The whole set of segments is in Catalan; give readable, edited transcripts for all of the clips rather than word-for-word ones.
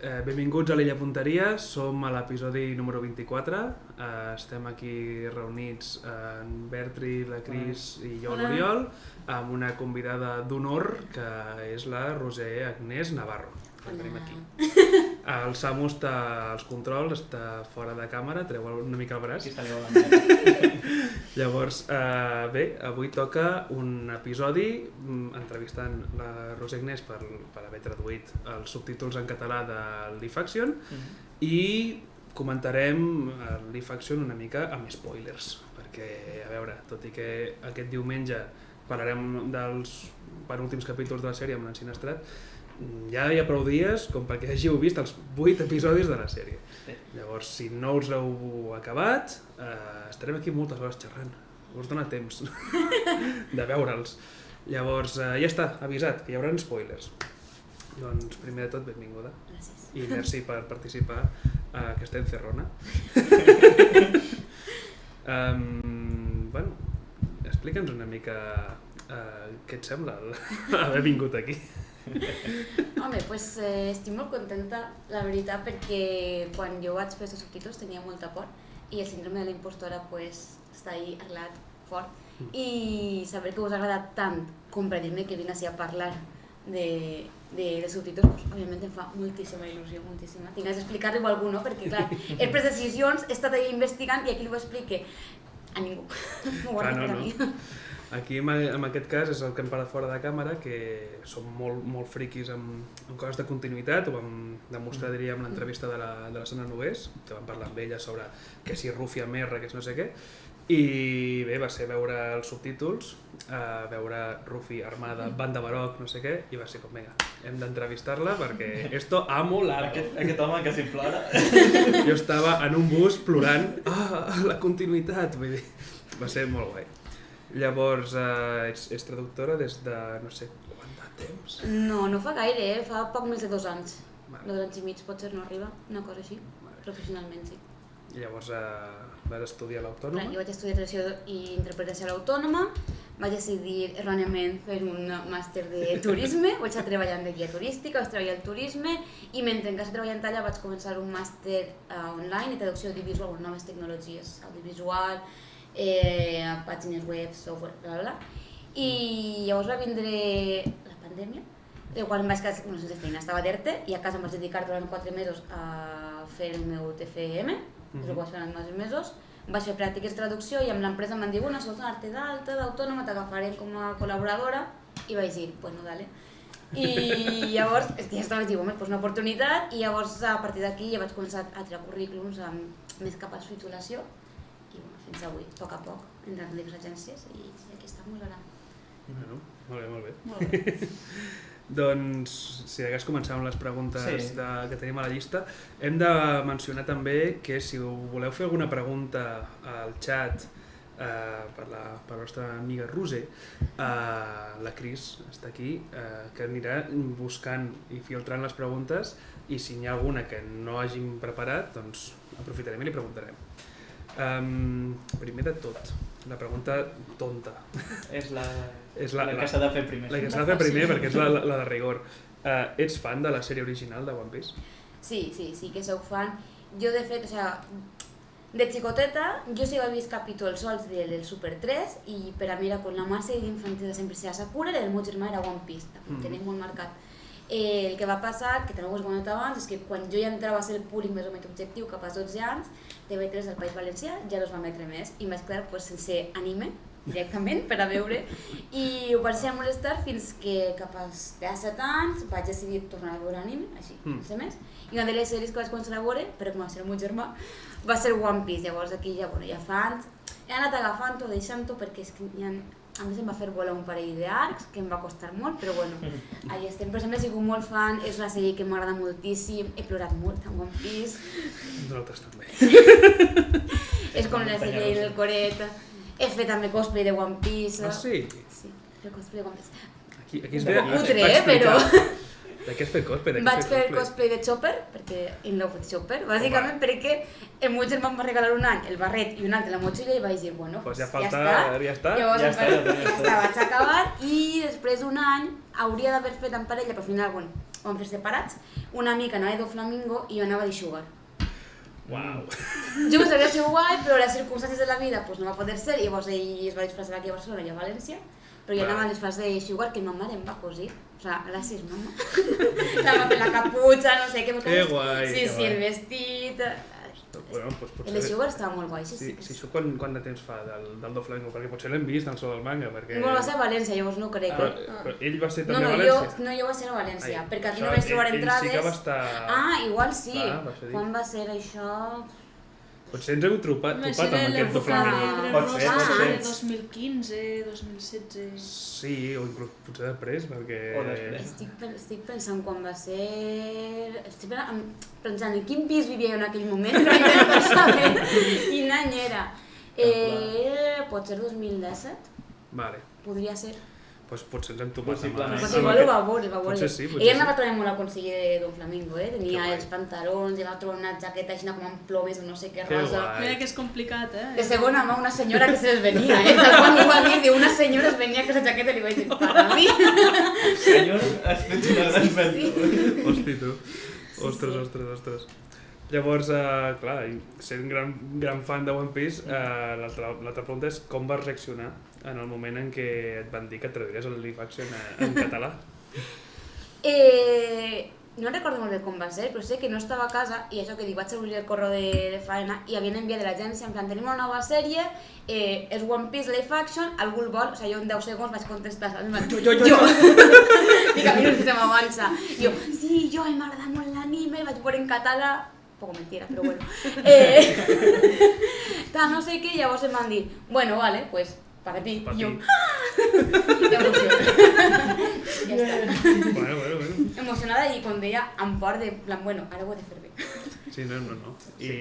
Benvinguts a l'Illa Punteria, som a l'episodi número 24. Estem aquí reunits en Bertri, la Cris i jo, l'Oriol, amb una convidada d'honor que és la Roser Agnès Navarro. La tenim aquí. El Samu està als controls, està fora de càmera, treu una mica el braç. Llavors, bé, avui toca un episodi entrevistant la Roser Agnès per haver traduït els subtítols en català de Leaf Action i comentarem Leaf Action una mica amb spoilers, perquè, a veure, tot i que aquest diumenge parlarem dels penúltims capítols de la sèrie amb l'ensinestrat, ja hi ha prou dies com perquè hàgiu vist els 8 episodis de la sèrie. Llavors, si no us heu acabat, estarem aquí moltes hores xerrant. Us dona temps de veure'ls. Llavors, ja està, avisat, que hi haurà spoilers. Doncs, primer de tot, benvinguda. Gràcies. I merci per participar a aquesta encerrona. Bueno, explica'ns una mica què et sembla haver vingut aquí. Home, doncs estic molt contenta, la veritat, perquè quan jo vaig fer els subtítols tenia molta por i el síndrome de la impostora està ahí arrelat fort i saber que us ha agradat tant com per dir-me que vinc així a parlar de subtítols, òbviament em fa moltíssima il·lusió, moltíssima. Tinc ganes d'explicar-li a algú, no? Perquè clar, he pres decisions, he estat ahí investigant i aquí li ho explique a ningú. M'ho guardo per a mi. Aquí, en aquest cas, és el que hem parlat fora de càmera, que som molt friquis amb coses de continuïtat. Ho vam demostrar, diríem, en l'entrevista de la Sana Nogués, que vam parlar amb ella sobre que si Rufi amb R, que si no sé què. I bé, va ser veure els subtítols, veure Rufi armada, banda baroc, no sé què, i va ser com, vinga, hem d'entrevistar-la perquè esto amo largo. Aquest home quasi plora. Jo estava en un bus plorant, la continuïtat, vull dir, va ser molt guai. Llavors, ets traductora des de no sé quant de temps? No fa gaire, fa poc més de 2 anys. 2 anys i mig potser no arriba, una cosa així, professionalment sí. Llavors vas estudiar a l'Autònoma? Jo vaig estudiar traducció i interpretació a l'Autònoma, vaig decidir erròniament fer un màster de turisme, vaig estar treballant de guia turística, vaig treballar al turisme i mentre que estava treballant allà vaig començar un màster online de traducció audiovisual, noves tecnologies, audiovisual, pàgines web, software, bla. I llavors va vindre la pandèmia, quan em vaig quedar sense feina, estava d'ERTE i a casa em vaig dedicar durant 4 mesos a fer el meu TFM, és el que vaig fer en 2 mesos. Vaig fer pràctiques de traducció i amb l'empresa em van dir, bueno, si vols donar-te d'alta, d'autònoma, t'agafarem com a col·laboradora i vaig dir, bueno, dale. I llavors, és que ja estava, vaig dir, home, doncs una oportunitat i llavors a partir d'aquí ja vaig començar a tirar currículums més cap a la titulació i fins avui, a poc, entrant en diverses agències i aquí estem ara. Bueno, molt bé. Molt bé. Doncs, si hagués començat amb les preguntes que tenim a la llista, hem de mencionar també que si voleu fer alguna pregunta al xat per la nostra amiga Roser, la Cris està aquí, que anirà buscant i filtrant les preguntes i si n'hi ha alguna que no hàgim preparat, doncs aprofitarem i li preguntarem. Primer de tot, la pregunta tonta. És la que s'ha de fer primer. La que s'ha de fer primer perquè és la de rigor. Ets fan de la sèrie original de One Piece? Sí que soc fan. Jo de fet, de xicoteta, jo sí que he vist capítols sols del Super 3 i per a mi era com la mà sèrie infantil de sempre era Sakura i el meu germà era One Piece, ho tenim molt marcat. El que va passar, que també ho he comentat abans, és que quan jo ja entrava a ser el públic més o menys objectiu cap als 12 anys, TV3 del País Valencià ja no es va emetre més i em vaig quedar sense anime directament per a veure i ho vaig ser a molestar fins que cap als 17 anys vaig decidir tornar a veure anime, així, no sé més, i una de les sèries que vaig començar a veure, però com va ser el meu germà, va ser One Piece. Llavors aquí ja fa anys, he anat agafant-ho, deixant-ho, perquè és que a més em va fer volar un parell d'arcs, que em va costar molt, però bueno, allà estem. Per exemple, he sigut molt fan, és una sèrie que m'agrada moltíssim, he plorat molt amb One Piece. Nosaltres també. És com la sèrie del Coret, he fet també cosplay de One Piece. Ah, sí? Sí, he fet cosplay de One Piece. Aquí es ve a Cutre, explicar. però... De què has fet cosplay? Vaig fer cosplay de Chopper, perquè in love with Chopper, bàsicament perquè el meu germà em va regalar un any el barret i un altre la motxilla i vaig dir, bueno, pues ja està. Llavors ja està, vaig acabar i després d'un any hauria d'haver fet en parella, però al final, bueno, vam fer separats, una amica anava de Doflamingo i jo anava de Sugar. Uau! Jo m'ho sabia ser guai, però les circumstàncies de la vida no va poder ser, i llavors ell es va disfressar aquí a Barcelona i a València, però jo anava a disfress de Sugar que ma mare em va cosir. O sigui, gràcies, mama. La va fer la caputxa, no sé què. Que guai! Sí, el vestit... Bueno, doncs potser... El de Sugar estava molt guai, sí. Sí, això quant de temps fa del Doflamingo? Perquè potser l'hem vist al Sol del Manga, perquè... No, va ser a València, llavors no crec. Però ell va ser també a València? No, jo va ser a València, perquè aquí no vaig trobar entrades... Ell sí que va estar... Ah, igual sí. Quan va ser això? Potser ens hem tropat amb aquest Doflamingo. Pot ser, pot ser. 2015, 2016... Sí, o inclús potser després, perquè... Estic pensant quan va ser... Estic pensant en quin pis vivia jo en aquell moment, però intento saber quin any era. Pot ser 2017? Vale. Podria ser. Doncs potser ens hem topat Pues igual ho va veure, Potser sí, potser ella anava també molt a aconseguir de Doflamingo, Tenia els pantalons, i va trobar una jaqueta així com amb plomes o no sé què rosa. Mira que és complicat, De segona mà una senyora que se les venia, Quan ho va dir, una senyora es venia que la jaqueta li vaig dir, para mi. Senyora, has fet una gran venda. Hosti, tu. Ostres. Llavors, clar, sent gran fan de One Piece, l'altra pregunta és com vas reaccionar en el moment en què et van dir que et traduiries el live action en català? No recordo molt bé com va ser, però sé que no estava a casa i això que dic, vaig obrir el correu de faena i havien enviat de l'agència, en plan, tenim una nova sèrie, és One Piece live action, algú el vol? O sigui, jo en 10 segons vaig contestar, jo! Dic, a mi no se m'avança. Jo, sí, m'agrada molt l'anime, el vaig veure en català, poco mentira, però bueno. No sé què, llavors em van dir, bueno, vale, pues, para ti. Pa jo, Bueno. emocionada i quan deia amb por de plan, bueno, ara ho he de fer bé. Sí, no. I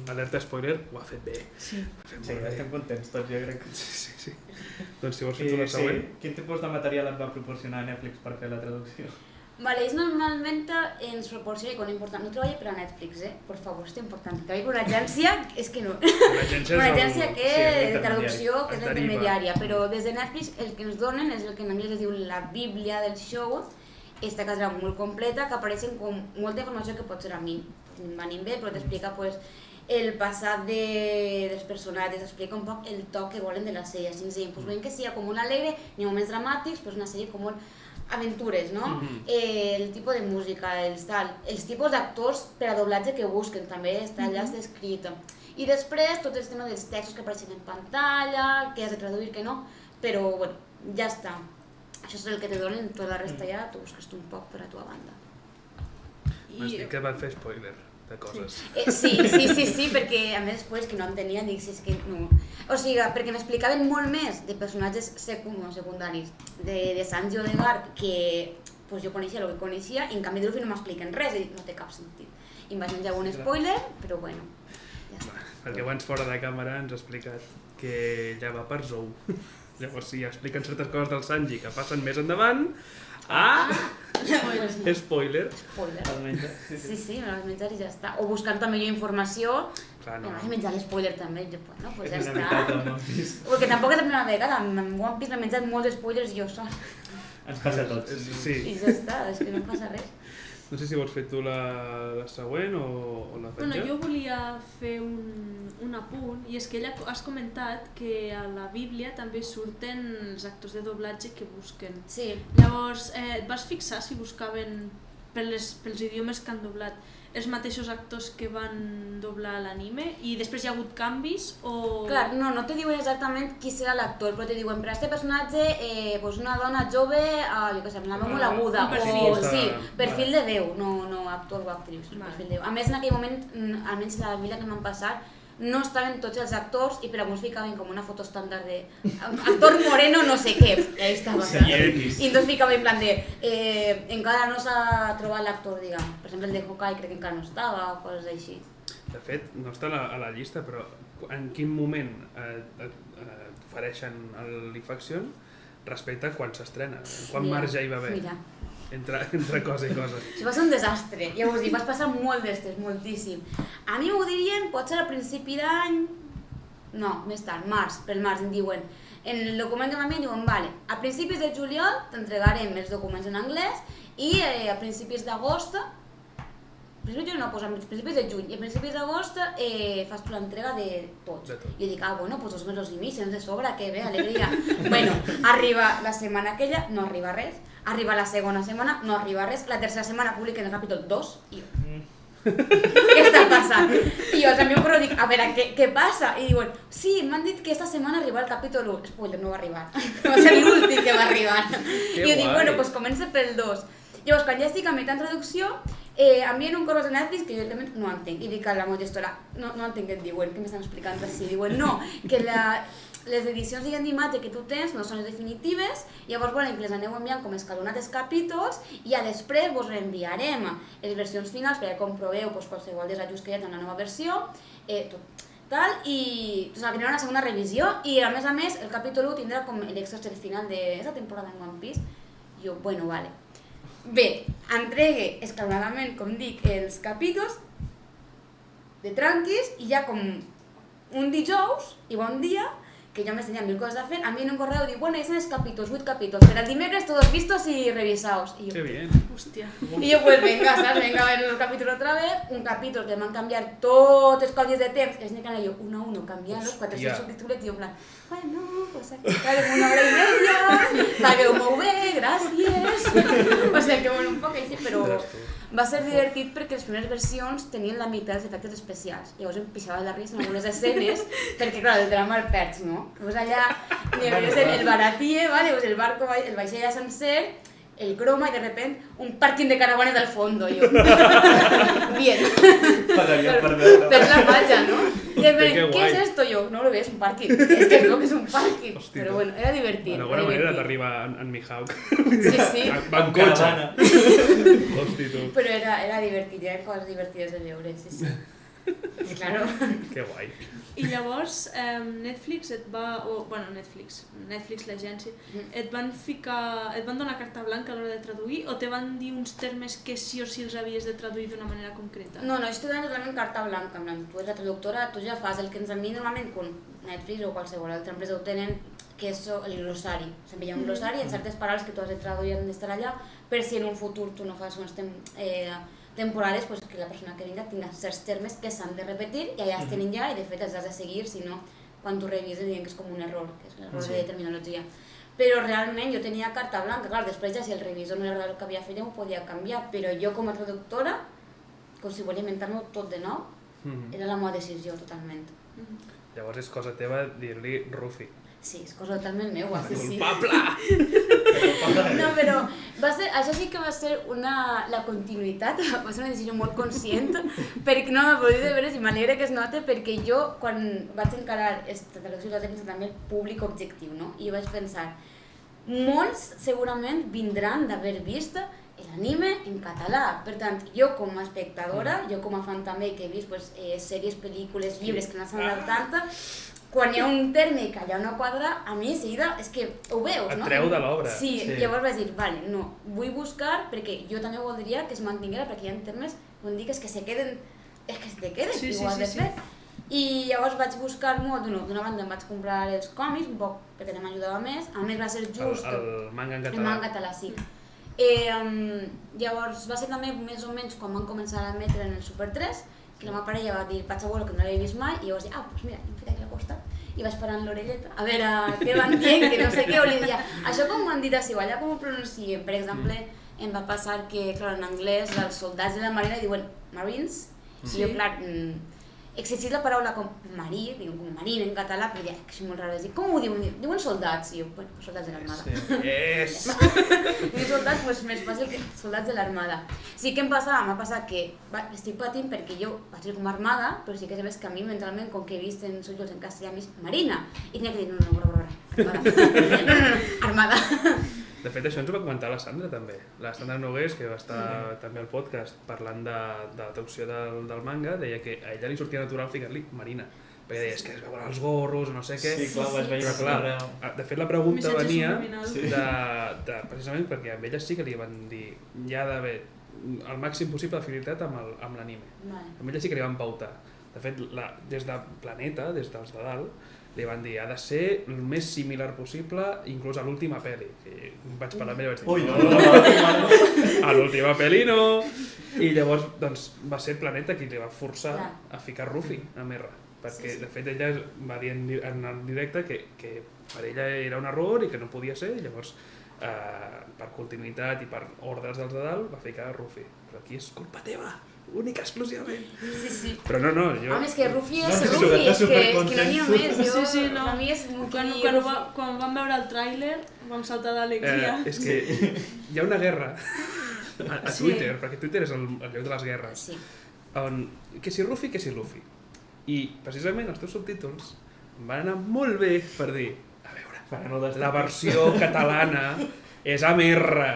alerta spoiler, ho ha fet bé. Sí. Estem contents tots, jo crec. Sí. Doncs si vols fer tu la següent. Quin tipus de material et va proporcionar Netflix per fer la traducció? Vale, ells normalment ens proporcionen, quan important, no treballo per a Netflix, por favor, és important, treballo per una agència, és que no, una agència que de traducció, que és l'intermediària, però des de Netflix el que ens donen és el que en anglès es diu la bíblia del show, esta que serà molt completa, que apareixen com molta informació que pot ser a mi, m'anim bé, però t'explica el passat dels personatges, explica un poc el toc que volen de la sèrie, senzill, veiem que sigui com un alegre, ni moments dramàtics, però és una sèrie com molt aventures, no? El tipus de música, els tipus d'actors per a doblatge que busquen, també està allà descrit. I després tot el tema dels textos que apareixen en pantalla, que has de traduir, que no, però bueno, ja està. Això és el que te donen, tota la resta ja t'ho busques tu un poc per a tu a banda. M'has dit que van fer spoiler de coses. Sí, perquè a més després que no entenien, dic, si és que no... O sigui, perquè m'explicaven molt més de personatges secundaris, de Sanji o de Garp, que jo coneixia el que coneixia, i en canvi de Luffy no m'expliquen res, i no té cap sentit. I em vaig menjar un spoiler, però bueno, ja està. Perquè abans fora de càmera ens ha explicat que ja va per Zou. Llavors, si expliquen certes coses del Sanji que passen més endavant... Spoiler. Sí, me vas menjar i ja està. O buscant també jo informació, me vas menjar l'espoiler també, i bueno, pues ja està. Perquè tampoc és la primera vegada, amb One Piece m'he menjat molts spoilers jo sol. Ens passa a tots. I ja està, és que no passa res. No sé si vols fer tu la següent o la faig jo. Jo volia fer un apunt, i és que ella has comentat que a la Bíblia també surten els actors de doblatge que busquen. Sí. Llavors, et vas fixar si buscaven pels idiomes que han doblat els mateixos actors que van doblar l'anime i després hi ha hagut canvis o... Clar, no te diuen exactament qui serà l'actor, però te diuen per a aquest personatge una dona jove, jo què sé, amb la veu molt aguda, perfil de veu, no actor o actriu, perfil de veu. A més, en aquell moment, almenys la Bíblia que m'han passat, no estaven tots els actors i per alguns ficaven com una foto estàndard de actor moreno no sé què, i ahí estava. I entonces ficaven en plan de encara no s'ha trobat l'actor, diguem. Per exemple, el de Hawkeye crec que encara no estava, o coses així. De fet, no està a la llista, però en quin moment t'ofereixen el live action respecte a quan s'estrena? Quant marge hi va haver? Mira. Entre cosa i cosa. Això va ser un desastre, ja us dic, vas passar molt d'estes, moltíssim. A mi m'ho dirien, pot ser a principi d'any, no, més tard, pel març em diuen, en el document que m'envien diuen, vale, a principis de juliol t'entregarem els documents en anglès I a principis d'agost, a principis de juny i a principis d'agost fas tu l'entrega de tots. I jo dic, bueno, pues 2 mesos i mig, si no te sobra, que bé, alegria. Bueno, arriba la setmana aquella, no arriba res. Arriba la segona setmana, no arriba res. La tercera setmana publiquen el capítol 2 i jo... Què està passant? I jo al meu correu dic, a veure, què passa? I diuen, sí, m'han dit que esta setmana arriba el capítol 1. Spoiler, no va arribar. Va ser l'últim que va arribar. I jo dic, bueno, pues comença pel 2. Llavors, quan ja estic a meitat en traducció, envien un correu de Netflix que jo directament no entenc. I dic a la meva gestora, no entenc què et diuen, què m'estan explicant així. Diuen, no, que les edicions d'imatge que tu tens no són les definitives, llavors volen que les aneu enviant com escalonats capítols i ja després vos reenviarem les versions finals perquè comproveu qualsevol desajust que hi ha en la nova versió, tal, i que anirà una segona revisió i a més el capítol 1 tindrà com l'extra final d'aquesta temporada en One Piece. I jo, bueno, vale. Bé, entregue escalonadament, com dic, els capítols de tranquis i ja com un dijous i bon dia, que jo me tenia 1000 coses a fer, envien un correu i diu, bueno, ya son 8 capítols, pero el dimecres todos vistos y revisados. Y yo, ¡Qué bien! Hòstia. Y yo, pues venga, ¿sabes? Venga a ver el capítulo otra vez, un capítol que van canviar tots els codis de temps, que es que yo uno a uno cambiant los 400 subtítulos, y yo en plan, bueno, pues aquí quedarem 1 hora y media, pagueu molt bé, gràcies. O sea que bueno, un poc així, però va ser divertit perquè les primeres versions tenien la meitat dels efectes especials. Llavors em pixava la risa en algunes escenes, perquè clar, el drama el perds, no? Pues allà, el baratie, ¿vale? Pues el barco, el vaixell ja sencer, el croma y de repente un parking de caravanes al fondo. Yo. Bien. Pagaría por verlo. Pero la malla, ¿no? Y de repente, ¿qué es esto? Yo, no lo ves, un parking. Es que es lo que es un parking. Hòstia. Pero bueno, era divertido. De alguna manera t'arriba en Mihawk. Sí, sí. Va en cotxe. Caravana. Hosti, tu. Pero era divertido, eran cosas divertidas de veure, sí, sí. Sí, claro. Que guai. I llavors Netflix et va... Netflix l'agència, et van donar carta blanca a l'hora de traduir o te van dir uns termes que sí o sí els havies de traduir d'una manera concreta? No, ells te donen totalment carta blanca, en plan, tu ets la traductora, tu ja fas el que ens envien normalment quan Netflix o qualsevol altra empresa ho tenen, que és el glossari. S'envia un glossari en certes paraules que tu has de traduir han d'estar allà, per si en un futur tu no fas unes temporades, pues que la persona que vinga tinga certs termes que s'han de repetir i allà es tenen ja i de fet els has de seguir, si no, quan tu revises diuen que és com un error, que és un error de terminologia. Però realment jo tenia carta blanca, clar, després ja si el revisor no era el que havia fet ja m'ho podia canviar, però jo com a traductora, com si volia inventar-m'ho tot de nou, era la meva decisió totalment. Llavors és cosa teva dir-li Rufi. Sí, és cosa totalment meua, sí, sí. Culpable! No, però això sí que va ser la continuïtat, va ser una decisió molt conscient, perquè no m'ho de veure si m'alegra que es nota, perquè jo quan vaig encarar aquesta traducció vaig pensar també el públic objectiu, no? I vaig pensar, molts segurament vindran d'haver vist l'anime en català, per tant, jo com a espectadora, jo com a fan també que he vist sèries, pel·lícules, llibres que no s'han donat tanta, quan hi ha un terme que allà no quadra, a mi de seguida és que ho veus, no? Et treu de l'obra. Sí, llavors vaig dir, vale, no, vull buscar, perquè jo també voldria que es mantinguera, perquè hi ha termes on dic que se queden, és que se te queden, igual de fet. I llavors vaig buscar molt, d'una banda em vaig comprar els còmics, un poc perquè també m'ajudava més, a més va ser just... El manga en català. El manga en català, sí. Llavors va ser també més o menys quan van començar a emetre en el Super 3, que la meva parella va dir, vaig a veure que no l'havia vist mai, i llavors dic, doncs mira, hem fet aquí al costat, i vaig parant l'orelleta, a veure què van dient, que no sé què, o li deia, això com ho han dit així, allà com ho pronuncien, per exemple, em va passar que, clar, en anglès, els soldats de la marina diuen Marines, i jo, clar, existís la paraula com marí, diuen com marín en català, però ja, que és molt raro, com ho diuen? Diuen soldats, i jo, bueno, soldats de l'armada. Yes! Diuen soldats, doncs més fàcil que soldats de l'armada. Sí que em passava, m'ha passat que estic patint perquè jo vaig dir com armada, però sí que sabes que a mi mentalment, com que he vist en subtítols en castellà, m'he vist marina, i tenia que dir, no, armada. De fet, això ens ho va comentar la Sandra també. La Sandra Nogués, que va estar també al podcast parlant de la traducció del manga, deia que a ella li sortia natural ficar-li marina. Perquè deia, és que es veuen els gorros, no sé què... Sí, clar, vas veure. Però clar, de fet la pregunta venia precisament perquè a ella sí que li van dir hi ha d'haver el màxim possible d'afinitat amb l'anime. A ella sí que li van pautar. De fet, des de Planeta, des dels de dalt, li van dir ha de ser el més similar possible, inclús a l'última pel·li. I vaig parlar amb ell i vaig dir Ui, no, a l'última pel·li no. I llavors doncs, va ser Planeta qui li va forçar a ficar Rufy amb R, perquè de fet ella va dir en el directe que per ella era un error i que no podia ser, i llavors per continuïtat i per ordres dels de dalt va ficar Rufy. Però aquí és culpa teva, única, exclusivament. Sí. Però no, jo... Home, és que Rufy és No, Rufy, és que supercontent. no n'hi ha més. Jo, Sí, no. Per mi és molt Quan vam veure el tràiler vam saltar d'alegria. És que hi ha una guerra a Twitter, perquè Twitter és el lloc de les guerres, Sí. on que si Rufy, que si Luffy. I precisament els teus subtítols van anar molt bé per dir, a veure, la versió catalana és amb R,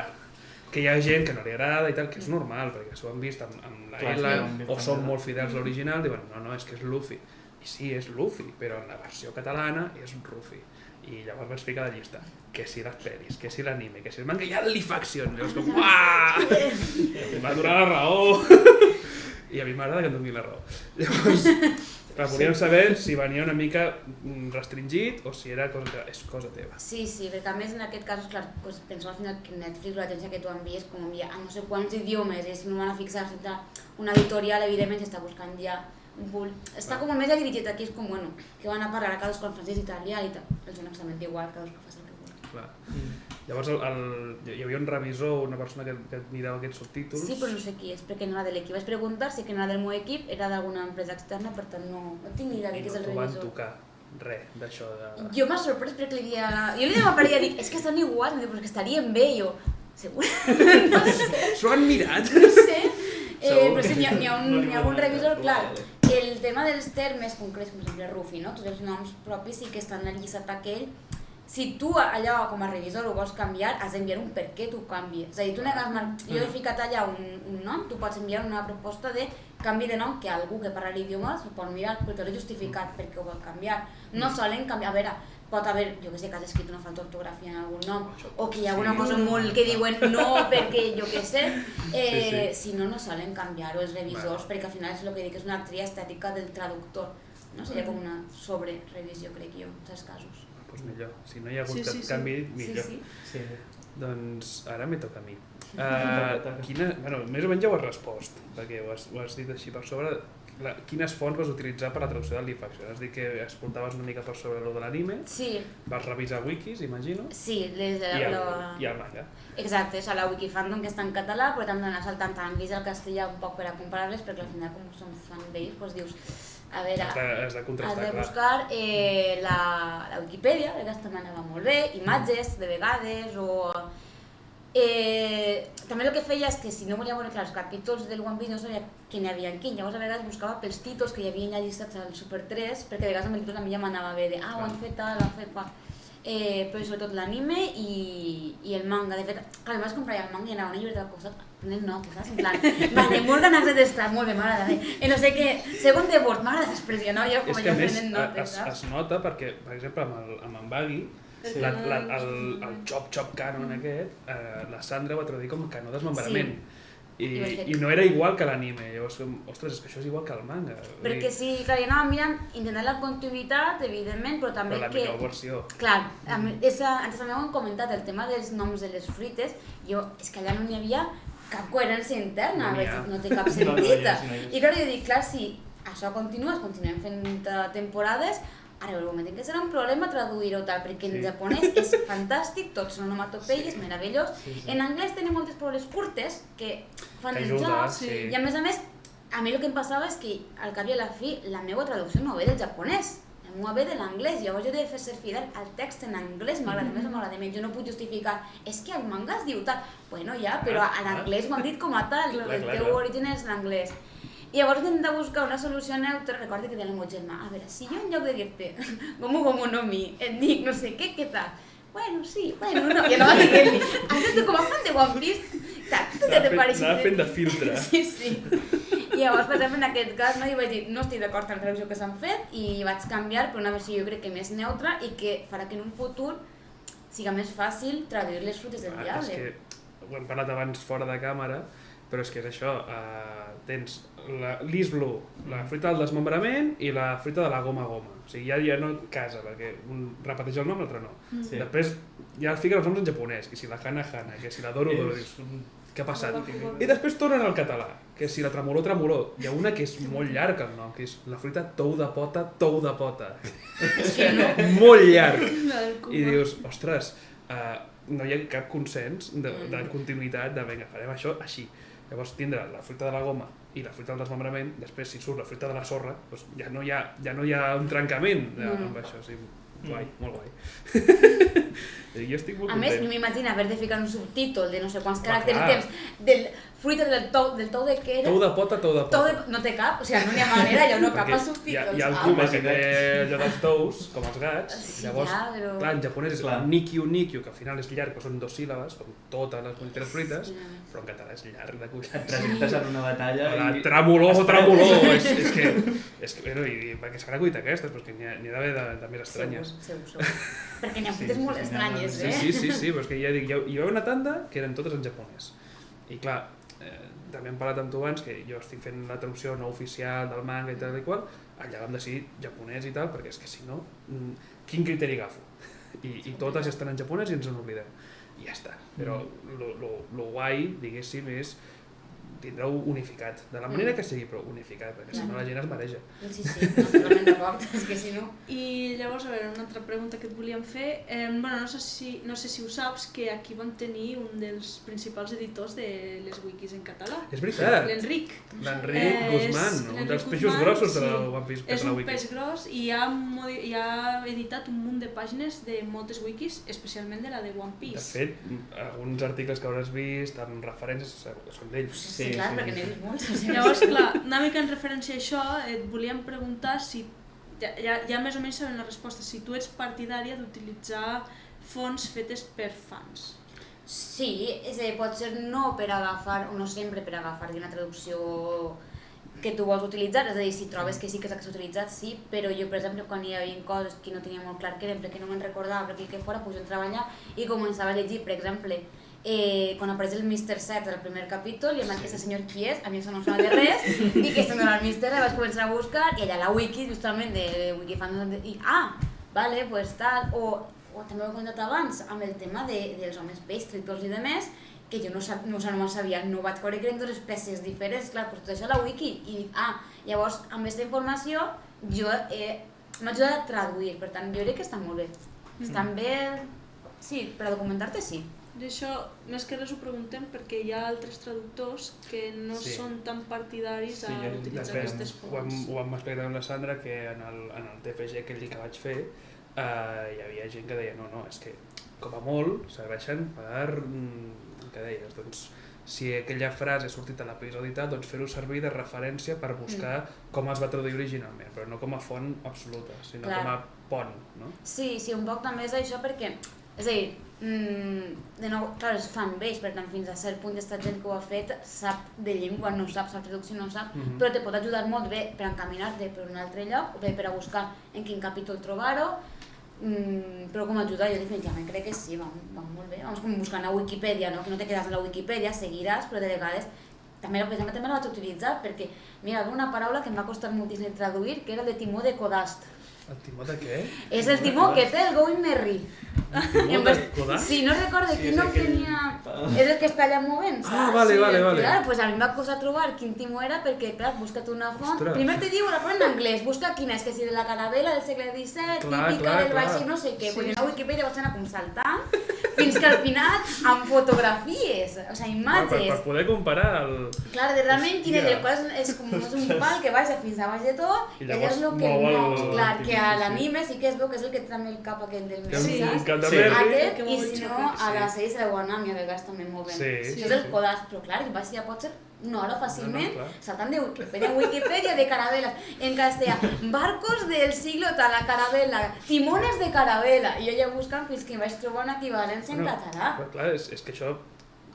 que hi ha gent que no li agrada i tal, que és normal, perquè s'ho han vist amb la Clar, L, sí, o són molt fidels a l'original, diuen, no, és que és Luffy. I sí, és Luffy, però en la versió catalana és Rufy. I llavors vaig ficar la llista, que si les pel·lis, que si l'anime, que si el manga, i el Live Action. Llavors com, uah! Em va donar la raó. I a mi m'agrada que em doni la raó. Llavors, volíem saber si venia una mica restringit o si era cosa teva. Sí, perquè a més en aquest cas, clar, pues, penso al final que Netflix l'agència que tu envies com envia a no sé quants idiomes, i si no van a fixar sempre una editorial, evidentment s'està buscant ja està com més dirigit aquí, és com, bueno, que van a parlar a cadascú en francès i italià i tal, els dona exactament igual, cadascú fa el que vol. Clar. Llavors hi havia un revisor, una persona que mirava aquests subtítols. Sí, però no sé qui és, perquè no era de l'equip. Vaig preguntar si que no era del meu equip, era d'alguna empresa externa, per tant no tinc ni idea de qui és el I no t'ho van revisor. tocar res d'això de... Jo m'ha sorprès perquè li havia... Jo li deia a dic, és que estan iguals, em diu, però és que estarien bé, i jo, segur? No sé. S'ho han mirat? No sé, però sí, n'hi ha un revisor, clar. El tema dels termes concrets, com per exemple Rufy, no? Tots els noms propis sí que estan al llistat aquell. Si tu allà com a revisor ho vols canviar, has d'enviar un per què tu canvies. És a dir, tu jo he ficat allà un nom, tu pots enviar una proposta de canvi de nom que algú que parla l'idioma s'ho pot mirar, però t'ho has justificat per què ho vol canviar. No solen canviar, a veure, pot haver, jo que sé, que has escrit una falta d'ortografia en algun nom, o que hi ha alguna cosa molt que diuen no perquè jo què sé, si no, no solen canviar-ho els revisors, perquè al final és el que dic, és una tria estètica del traductor, no? Seria com una sobrerevisió, crec jo, en certs casos. Doncs millor, si no hi ha hagut cap canvi, millor. Sí. Doncs ara me toca a mi. Més o menys ja ho has respost, perquè ho has dit així per sobre. Quines fonts vas utilitzar per la traducció del Live Action? Has dit que escoltaves una mica per sobre lo de l'anime, vas revisar wikis, imagino, sí, i el manga. Exacte, és a la Wikifandom que està en català, però també d'anar saltant l'anglès i el castellà un poc per a comparar-les, perquè al final com som fan d'ells, doncs dius, a veure, has de contrastar, has de buscar la Wikipedia, que aquesta manera va molt bé, imatges de vegades, o... també el que feia és que si no volia veure els capítols del One Piece no sabia que n'hi havia quin, llavors a vegades buscava pels títols que hi havia ja llistats al Super 3, perquè a vegades amb el títol a mi ja m'anava bé de ho han fet tal, ho han fet qual. Però sobretot l'anime i el manga. De fet, clar, vaig comprar el manga i anava a una llibreta al costat prenent notes, saps? En plan, vale, molt ganes d'estar, molt bé, m'agrada bé. No sé què, segon de bord, m'agrada l'expressió, no? Jo com allà prenent notes, saps? Es nota perquè, per exemple, amb en Baggy, el Chop Canon aquest, la Sandra ho va traduir com Canó desmembrament. I no era igual que l'anime, llavors, ostres, és que això és igual que el manga. Perquè sí, clar, jo anava mirant, intentant la continuïtat, evidentment, però també la millor versió. Clar, antes també ho hem comentat, el tema dels noms de les fruites, és que allà no n'hi havia cap coherència interna, no té cap sentit. I clar, jo dic, clar, si això continua, continuem fent temporades, ara el moment en què serà un problema traduir-ho tal, perquè en japonès és fantàstic, tots són onomatopeies, meravellós. En anglès tenen moltes paraules curtes que fan el joc, i a més, a mi el que em passava és que al cap i a la fi la meva traducció no ve del japonès, la meva ve de l'anglès, llavors jo he de fer ser fidel al text en anglès, m'agrada més o m'agrada menys, jo no puc justificar, és que el manga es diu tal, bueno ja, però a l'anglès m'han dit com a tal, el teu origen és l'anglès. I llavors intentar buscar una solució neutra, recorda que deia el meu germà, a veure, si jo en lloc de dir-te gomu no mi, et dic no sé què tal, bueno, sí, bueno, no, i anava dient-li, has de com a fan de One Piece, tu què te pareix? Anava fent de filtre. Sí. I llavors, per exemple, en aquest cas, jo vaig dir, no estic d'acord amb la traducció que s'han fet i vaig canviar per una versió jo crec que més neutra i que farà que en un futur siga més fàcil traduir les frutes del diable. És que ho hem parlat abans fora de càmera, però és que és això, tens l'isblu, la fruita del desmembrament i la fruita de la goma. O sigui, ja no casa, perquè un repeteix el nom, l'altre no. Sí. Després ja fiquen els noms en japonès, que si la hana, que si la doru, dius, què ha passat? I després tornen al català, que si la tremoló. Hi ha una que és molt llarga el nom, que és la fruita tou de pota. Molt llarg. I dius, ostres, no hi ha cap consens de continuïtat de vinga, farem això així. Llavors tindre la fruita de la goma i la fruita del desmembrament, després si surt la fruita de la sorra, doncs ja no hi ha un trencament amb això, o sigui, guai, molt guai. Jo estic molt content. A més, no m'imagino haver de ficar un subtítol de no sé quants caràcters i temps del fruita del tou de què era? Tou de pota. No té cap, o sigui, no n'hi ha manera, allò no cap als subtítols. Hi ha el Kuma que té allò dels tous, com els gats, llavors, clar, en japonès és nikyu, que al final és llarg, però són 2 síl·labes, com totes les coniteres fruites, però en català és llarg de collons. Et presentes en una batalla i... Tremoló, és que, bueno, i perquè s'han acudit aquestes, però és que n'hi ha d'haver de més estranyes. Segur. Perquè n'hi ha fruites molt estranyes, Sí, però és que ja dic, hi va una tanda que eren totes en japonès. I clar, també hem parlat amb tu abans, que jo estic fent la traducció no oficial del manga i tal i qual, allà vam decidir japonès i tal, perquè és que si no, quin criteri agafo? I totes estan en japonès i ens en oblidem. I ja està. Però lo guai, diguéssim, és tindreu unificat, de la manera que sigui, però unificat, perquè si no la gent es mareja. Sí, totalment d'acord, és que si no... I llavors, a veure, una altra pregunta que et volíem fer, bueno, no sé si ho saps, que aquí vam tenir un dels principals editors de les wikis en català. És veritat! L'Enric. L'Enric Guzmán, un dels peixos grossos de la One Piece és Català un Wiki. peix gros i ha editat un munt de pàgines de moltes wikis, especialment de la de One Piece. De fet, alguns articles que hauràs vist amb referències són d'ells. Sí, clar, perquè n'he vist molts. Llavors, clar, una mica en referència a això, et volíem preguntar si, ja més o menys sabem la resposta, si tu ets partidària d'utilitzar fonts fetes per fans. Sí, és a dir, pot ser no per agafar, o no sempre per agafar d'una traducció que tu vols utilitzar, és a dir, si trobes que sí que s'ha utilitzat, sí, però jo, per exemple, quan hi havia coses que no tenia molt clar que eren, perquè no me'n recordava, perquè que fora, pujo a treballar i començava a llegir, per exemple, quan apareix el Mr. Set al primer capítol i em vaig dir, senyor qui és? A mi això no em sona de res i que no era el Mr. Set, vaig començar a buscar i allà la wiki justament de Wikifans i vale, pues tal, o també ho he comentat abans amb el tema dels homes peix, tritors i demés, que jo no me'n sabia, no vaig veure que eren dues espècies diferents, clar, pues tot això a la wiki i llavors amb aquesta informació jo m'ha ajudat a traduir, per tant jo crec que estan molt bé, estan bé, sí, per a documentar-te sí. D'això, més que res ho preguntem perquè hi ha altres traductors que no són tan partidaris a utilitzar aquestes fonts. Ho vam explicar amb la Sandra, que en el TFG aquell que vaig fer hi havia gent que deia no, és que com a molt serveixen per, què deies, doncs si aquella frase ha sortit a l'episodi tal, doncs fer-ho servir de referència per buscar com es va traduir originalment, però no com a font absoluta, sinó com a pont, no? Sí, un poc també és això perquè, és a dir, de nou, clar, és fanbase, per tant, fins a cert punt aquesta gent que ho ha fet sap de llengua, no sap traducció, no sap, però te pot ajudar molt bé per encaminar-te per un altre lloc, o bé per a buscar en quin capítol trobar-ho, però com a ajudar jo definitivament crec que sí, va molt bé, vamos com buscant a Wikipedia, no? Que no te quedes en la Wikipedia, seguiràs, però de vegades també la vaig utilitzar perquè, mira, hi havia una paraula que em va costar moltíssim traduir, que era el de timó de Codast. El timó de què? És el timó que té el Going Merry. El timó de Codast? Sí, no recordo quin nom tenia... És el que està allà movent, saps? Vale. Clar, pues a mi em va costar trobar quin timó era perquè, clar, busca't una font. Primer te diu la font en anglès, busca quina és, que si de la carabela del segle XVII, típica del vaixell, no sé què. Pues a Wikipedia vaig anar com saltant fins que al final amb fotografies, o sigui, imatges. Per poder comparar el... Clar, realment quin és com un pal que baixa fins a baix de tot i allà és el que mou. Clar, que a l'anime sí que es veu que és el que té també el cap aquest del Merry. Aquest, i si no, a la sèrie de Wanami a vegades també moven. Això és el Codast, però clar, ja pot ser una hora fàcilment, saltant de Wikipedia de carabelas, en castellà, barcos del siglo tal, la carabela, timones de carabela, i jo ja buscant fins que vaig trobar una equivalència en català. Clar, és que això,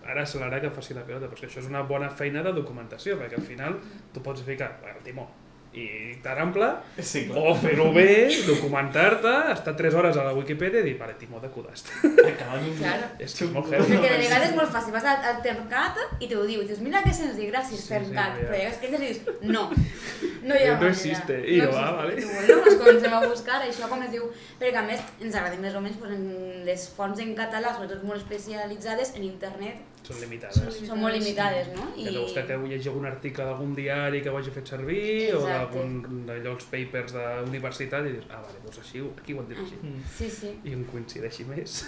ara accelerarà que faci la pilota, però és que això és una bona feina de documentació, perquè al final tu pots ficar el timó, i tan ample, Sí, clar. o fer-ho bé, documentar-te, estar 3 hores a la Wikipedia i dir, vale, Timó de Codast. Acabant un... Claro. És que és molt heavy. Perquè de vegades és molt fàcil, vas al Tercat i t'ho diu, i dius, mira que senzill, gràcies, Sí, Tercat. sí, Però ja. és que elles dius, no hi ha No manera. existe. I jo, existe. vale. I tu, bueno, doncs comencem a buscar això, com es diu, perquè a més ens agrada més o menys pues, en les fonts en català, sobretot molt especialitzades, en internet, Són limitades. són molt limitades, no? Que deu buscar que llegi algun article d'algun diari que ho hagi fet servir o Exacte. d'allò els papers d'universitat i dius, vale, doncs així, aquí ho han dit així. Sí, sí. I em coincideixi més,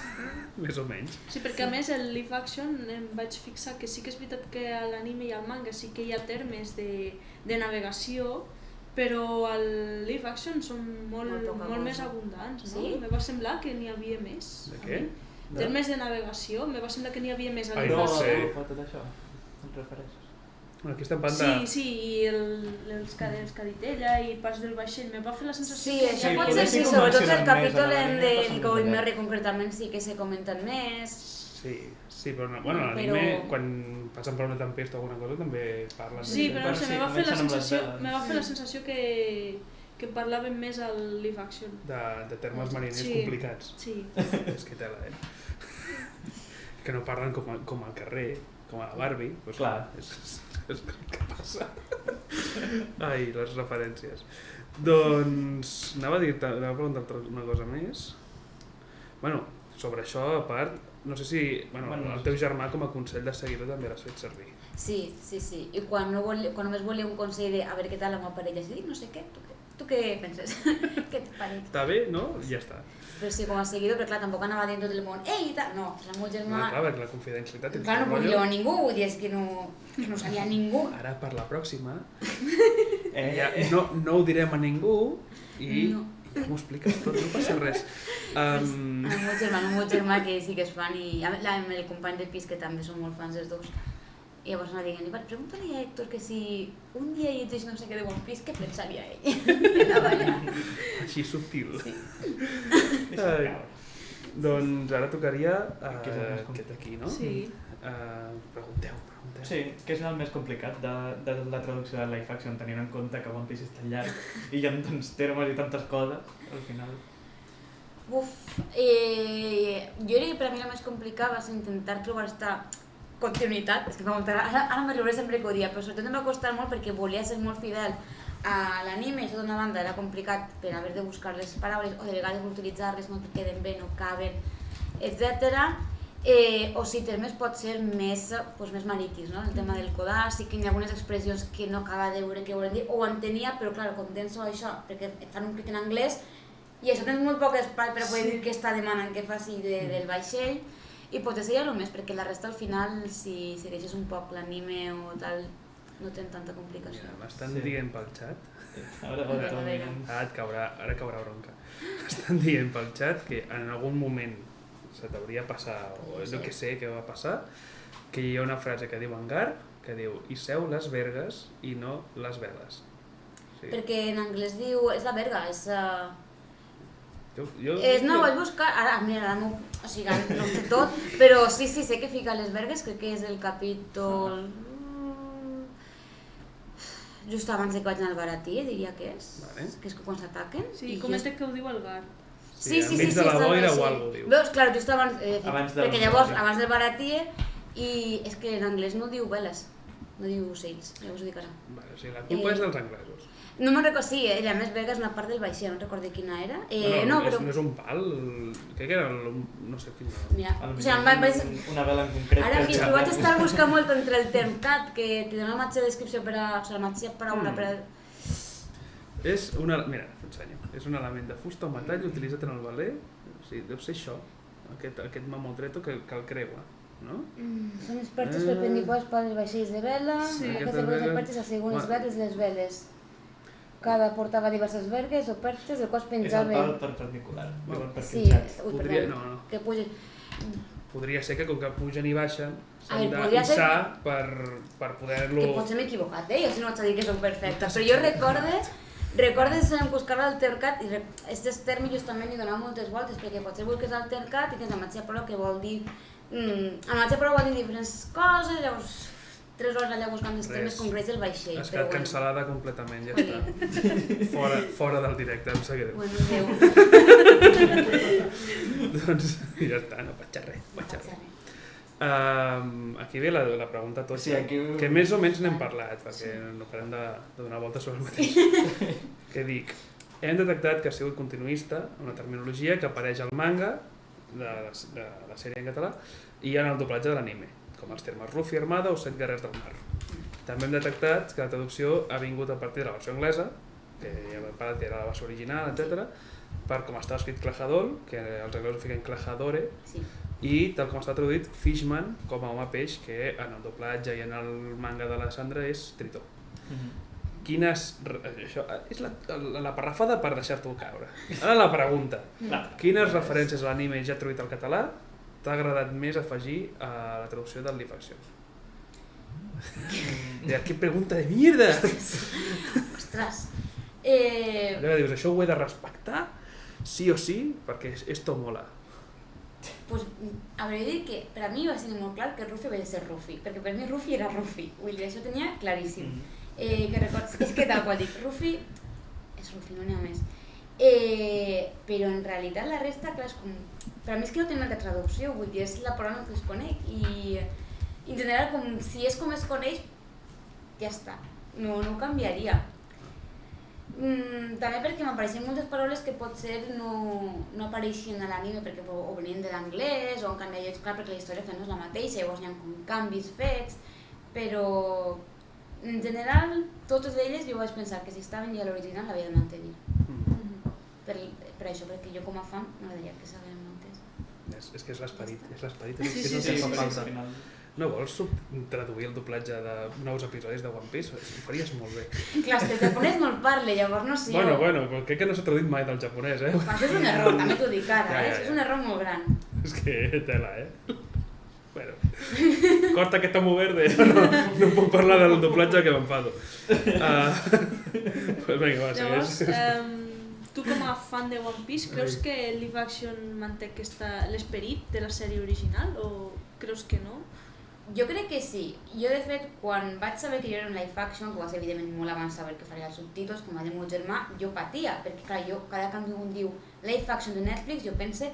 més o menys. Sí, perquè a més el live action em vaig fixar que sí que és veritat que a l'anime i al manga sí que hi ha termes de navegació, però al live action són molt poca més cosa. abundants, no? Sí? Me va semblar que n'hi havia més. De què? Termes de navegació, me va semblar que n'hi havia més al Ai, live no No, sé. action. tot això. Et refereixes? Bueno, aquí estem parlant Sí, i els caditella i parts del vaixell, me va fer la sensació Sí, que això Sí, pot potser ser, sí sí, que ho sobretot el mencionen capítol més, a en l'anime del passa Going més Merry concretament sí que se comenten més. Sí, però bueno, l'anime, Però- quan passen per una tempesta o alguna cosa, també parlen Sí, de... però no sé, me va fer la comencen amb les sensació, veles. me va fer la sensació que parlaven més al live action. de termes mariners Sí. complicats. Sí. És que tela, que no parlen com al carrer, com a la Barbie. Doncs Clar. És el que passa. Ai, les referències. Doncs anava a preguntar-te una cosa més. Bueno, sobre això, a part, no sé si bueno, el teu germà com a consell de seguidor també l'has fet servir. Sí. I quan només volia un consell de a veure què tal amb la parella, si dic no sé què, tu què penses? Què et pareix? Està bé, no? I ja està. Però sí, com a seguidor, però clar, tampoc anava dient tot el món, ei, i tal, no, el meu germà... Clar, perquè la confidencialitat... Clar, no puc dir a ningú, vull dir, és que no sabia ningú. Ara, per la pròxima, Ja, no ho direm a ningú i No. ja m'ho expliques tot, no passa res. El meu germà que sí que és fan i amb el company de pis que també són molt fans els dos. I llavors anava dient, pregunta-li a Héctor que si un dia llegeix no sé què de One Piece, què pensaria ell? I anava allà. Així subtil. Sí. deixa Ai. caure. Doncs ara tocaria Què és el més aquest aquí, no? Sí. Pregunteu. Sí, què és el més complicat de la traducció de live action, tenint en compte que One Piece és tan llarg i hi ha tants termes i tantes coses, al final... Jo diria que per a mi el més complicat va ser intentar trobar esta continuïtat, és que ara me riuré sempre que ho dia, però sobretot em va costar molt perquè volia ser molt fidel a l'anime, això d'una banda era complicat per haver de buscar les paraules o de vegades utilitzar-les no queden bé, no caben, etc. O si termes pot ser més mariquis, no? El tema del codar, sí que hi ha algunes expressions que no acaba de veure què volen dir, o ho entenia, però clar, condenso això, perquè et fan un clic en anglès i això tens molt poc espai per poder dir què està demanant que faci del vaixell i potser seria el més, perquè la resta al final, si deixes un poc l'anime o tal, no tenen tanta complicació. Mira, m'estan dient pel xat, Ara ara caurà bronca, m'estan dient pel xat que en algun moment se t'hauria passat, o és el que sé que va passar, que hi ha una frase que diu en Garp, que diu hisseu les vergues i no les veles. Sí. Perquè en anglès diu, és la verga, és... Jo no, vaig buscar, ara, mira, no, o sigui, no sé tot, però sí, sé que fica les vergues, crec que és el capítol... Just abans de que vaig anar al baratí, diria que és, Vale. que és quan s'ataquen. Sí, comenta que ho diu el Gar. Sí, enmig de la boira o alguna cosa diu. Veus, clar, just abans Abans del- perquè llavors, abans del baratí, i és que en anglès no diu veles, no diu ocells, llavors ho dic ara. Vale, o sigui, la culpa és dels anglesos. No me'n recordo, sí, a més verga és una part del vaixell, no recordo quina era. No, però... no és un pal, crec que era, no sé quin era. Mira, A lo o sigui, millor una vela en concret. ara que aquí el vaig xaval- estar buscant molt entre el termcat, que te dona la mateixa descripció per a... O sigui, la mateixa paraula per a... És una... Mira, t'ensenyo. És un element de fusta o metall utilitzat en el veler. O sigui, deu ser això, aquest mamotreto que el creua, no? Són les pertes perpendiculars per als vaixells de vela, Sí, aquestes aquestes pertes asseguren les Bueno. veles i les veles. Cada portava diverses vergues o pertes, el quals És el penjaven... pal perpendicular, diuen per Sí, pinxats. ui, Podria- perdó, no. que pugen... Podria ser que com que pugen i baixen A s'han veure, podria ser- d'hissar per poder-lo... Que potser m'he equivocat, jo si no vaig a dir que són perfectes, però jo recorde de buscar l'altercat i aquests termes justament li donava moltes voltes perquè potser busques l'altercat i tens la mateixa paraula que vol dir la mateixa paraula vol dir diferents coses, llavors 3 hores allà buscant els temes Res. concrets del vaixell. Has quedat cancel·lada completament, ja Bueno. està. Fora del directe, em sap greu. Bueno, Déu. Doncs ja està, no patxa res, patxa res. Aquí ve la pregunta tota, Sí, aquí... que més o menys n'hem parlat, perquè no parem de donar voltes sobre el mateix. Que dic, hem detectat que ha sigut continuista, una terminologia que apareix al manga de la sèrie en català i en el doblatge de l'anime, com els termes Ruffy Armada o Set Guerrers del Mar. També hem detectat que la traducció ha vingut a partir de la versió anglesa, que ja hem parlat que era la versió original, etc., per com està escrit Clejadol, que els anglesos ho fiquen Clejadore, Sí. i tal com està traduït Fishman com a home peix, que en el doblatge i en el manga de la Sandra és Tritó. Quines... Això és la parrafada per deixar-t'ho caure. Ara la pregunta. Quines referències a l'anime ja traduït al català t'ha agradat més afegir a la traducció del live action? Que pregunta de mierda! Ostres. Allò dius, això ho he de respectar sí o sí, perquè esto mola. Pues hauré de dir que per a mi va ser molt clar que Ruffy havia de ser Ruffy, perquè per mi Ruffy era Ruffy, vull dir, això ho tenia claríssim. Que records, és que tal qual dic, Ruffy és Ruffy, no n'hi ha més. Però en realitat la resta, clar, és com... Per a mi és que no tenen altra traducció, vull dir, és la paraula que es conec i en general, com si és com es coneix, ja està, no ho canviaria. També perquè m'apareixen moltes paraules que potser no apareixen a l'anime perquè o venien de l'anglès o en canvi és clar perquè la història no és la mateixa, llavors hi ha com canvis fets, però en general totes elles jo vaig pensar que si estaven ja a l'original l'havia de mantenir. Per això, perquè jo com a fan m'agradaria que s'haguessin mantès. És que és l'esperit, és el Sí, que fa al falta. final. No vols traduir el doblatge de nous episodis de One Piece? Ho faries molt bé. Clar, és que el japonès no el parle, llavors no sé Bueno, però crec que no s'ha traduït mai del japonès, eh? Això és un error, també t'ho dic ara, Ja. això és un error molt gran. És que tela, Bueno, corta aquest tomo verde, no puc parlar del doblatge que m'enfado. Pues vinga, va, Llavors, segueix. tu com a fan de One Piece, creus que el live action manté l'esperit de la sèrie original o creus que no? Jo crec que sí. Jo, de fet, quan vaig saber que jo era un live action, que va ser evidentment molt abans saber que faria els subtítols, com va dir el meu germà, jo patia, perquè clar, jo cada cop que un diu live action de Netflix, jo pense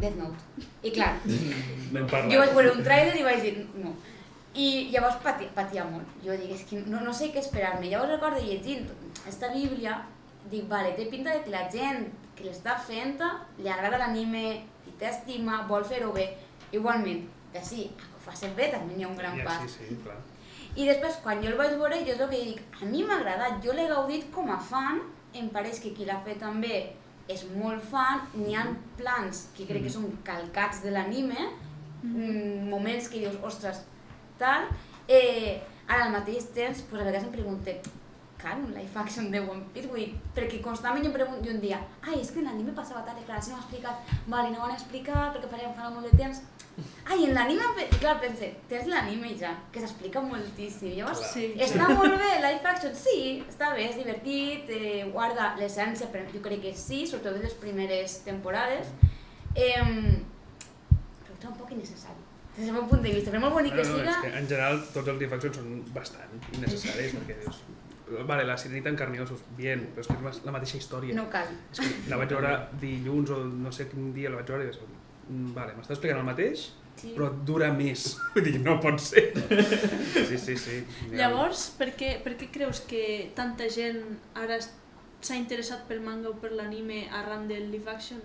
Death Note. I clar, jo vaig veure un trailer i vaig dir no. I llavors patia molt. Jo dic, és que no sé què esperar-me. Llavors recordo llegint aquesta bíblia, dic, vale, té pinta de que la gent que l'està fent li agrada l'anime, i t'estima, vol fer-ho bé. Igualment, que sí, que ho facin bé també n'hi ha un gran pas. Sí, clar. I després, quan jo el vaig veure, jo és el que dic, a mi m'ha agradat, jo l'he gaudit com a fan, em pareix que qui l'ha fet també és molt fan, n'hi ha plans que crec que són calcats de l'anime, moments que dius, ostres, tal, ara al mateix temps, a vegades em pregunto, cal un live action de One Piece? Vull dir, perquè constantment jo em pregunto, jo un dia, és que en l'anime passava tal, clar, si no m'ha explicat, vale, no ho han explicat perquè fa molt de temps, en l'anime, clar, pense, tens l'anime ja, que s'explica moltíssim, llavors, està molt bé, live action, sí, està bé, és divertit, guarda l'essència, però jo crec que sí, sobretot de les primeres temporades, però està un poc innecessari. Des del meu punt de vista, però molt bonic que siga... És que en general tots els live action són bastant innecessaris, perquè dius, vale, la Sirenita en carne i ossos, bien, però és que és la mateixa història. No cal. És que la vaig veure dilluns o no sé quin dia la vaig veure i vaig dir, vale, m'està explicant el mateix, però dura més. Vull dir, no pot ser. Sí. Llavors, per què creus que tanta gent ara s'ha interessat pel manga o per l'anime arran del live action?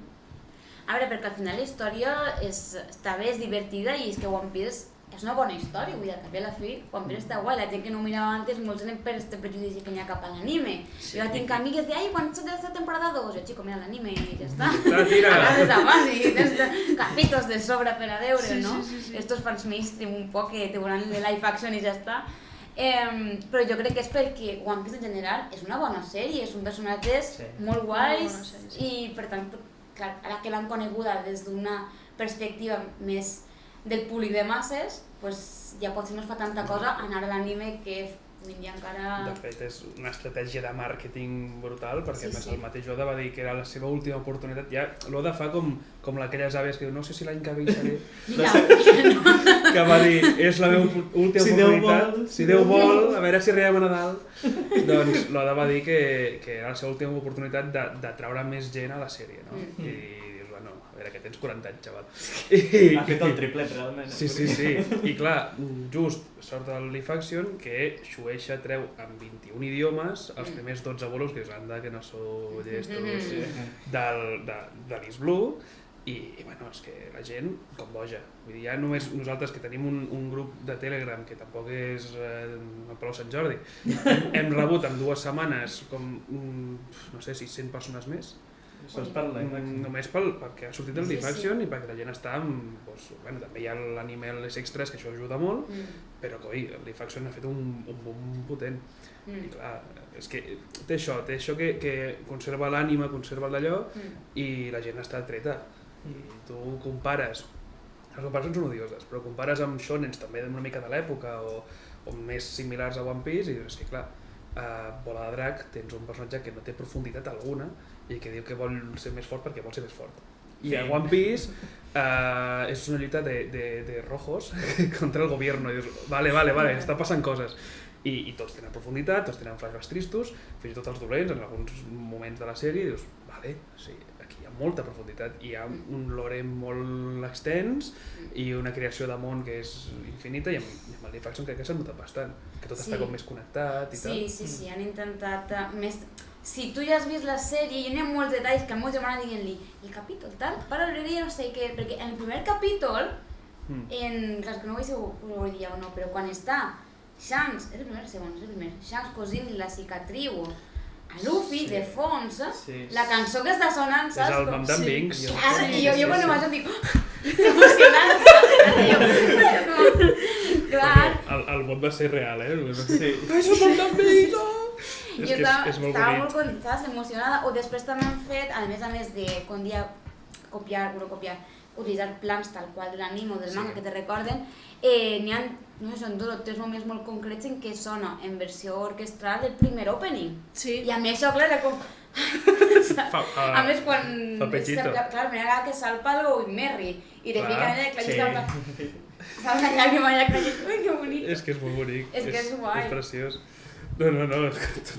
A veure, perquè al final la història està bé, és divertida i és que One Piece és una bona història, vull dir, al cap i a la fi, One Piece està guai, la gent que no mirava antes molts eren per este prejudici que n'hi ha cap a l'anime. Jo tinc amigues de, quan sóc de la temporada 2? Jo, xico, mira l'anime i ja està. Ara des d'abans i tens capítols de sobre per a veure, no? Estos fans mainstream un poc que te veuran de live action i ja està. Però jo crec que és perquè One Piece en general és una bona sèrie, són personatges molt guais i per tant, clar, ara que l'han coneguda des d'una perspectiva més del públic de masses, pues ja potser no es fa tanta cosa anar a l'anime que Avui en dia encara... De fet, és una estratègia de màrqueting brutal, perquè Sí, més sí. el mateix Oda va dir que era la seva última oportunitat. Ja l'Oda fa com aquelles àvies que diu, no sé si l'any que ve hi seré, que va dir, és la meva última oportunitat, si Déu vol, a veure si arribem a Nadal. Doncs l'Oda va dir que era la seva última oportunitat de treure més gent a la sèrie, no? I dius, bueno, a veure, que tens 40 anys, xaval. Ha fet el triplet, realment. Sí. I clar, just sort del Live Action que Shueisha treu en 21 idiomes els primers 12 bolos, que és anda que no sou llestos, de l'East Blue, i bueno, és que la gent com boja. Vull dir, ja només nosaltres que tenim un grup de Telegram que tampoc és el Palau Sant Jordi, hem rebut en 2 setmanes com, no sé, 600 persones més. Sols per Live Action. Només perquè ha sortit el Live Action i perquè la gent està amb... Bueno, també hi ha l'anime Les Extras, que això ajuda molt, però coi, el Live Action ha fet un boom potent. I clar, és que té això que conserva l'ànima, conserva el d'allò, i la gent està treta. I tu compares, les comparacions són odioses, però compares amb shonens també una mica de l'època o més similars a One Piece i dius que clar, a Bola de Drac tens un personatge que no té profunditat alguna i que diu que vol ser més fort perquè vol ser més fort. I a One Piece és una lluita de rojos contra el gobierno i dius, vale, està passant coses. I tots tenen profunditat, tots tenen flashbacks tristos, fins i tot els dolents en alguns moments de la sèrie, i dius, vale, sí, aquí hi ha molta profunditat, hi ha un lore molt extens i una creació de món que és infinita, i amb el Live Action crec que s'ha notat bastant, que tot està com més connectat i tal. Sí, han intentat més... Si tu ja has vist la sèrie, hi ha molts detalls que a molts m'han dient-li el capítol tal, para l'hora no sé què, perquè en el primer capítol, els que no ho ho dir o no, però quan està Shanks, és el primer, Shanks cosint la cicatriu a Luffy, de fons, la cançó que està sonant, saps? És el Mam Dan Binks. Jo quan ho vaig dir, emocionant, clar. El vot va ser real, Sí. És el Mam Dan Binks! Jo estava molt contenta, emocionada, o després també han fet, a més de com dia copiar, utilitzar plans tal qual de l'anime o del manga que te recorden, n'hi ha, no sé, són 2 o 3 moments molt concrets en què sona en versió orquestral el primer opening. Sí. I a més això, clar, era com... A més, quan... Fa pechito. Clar, mira que salpa el Going Merry i te fiquen allà i clar, Sí. saps allà que m'ha callat, ui, que bonic. És que és molt bonic. És que és guai. És preciós. No,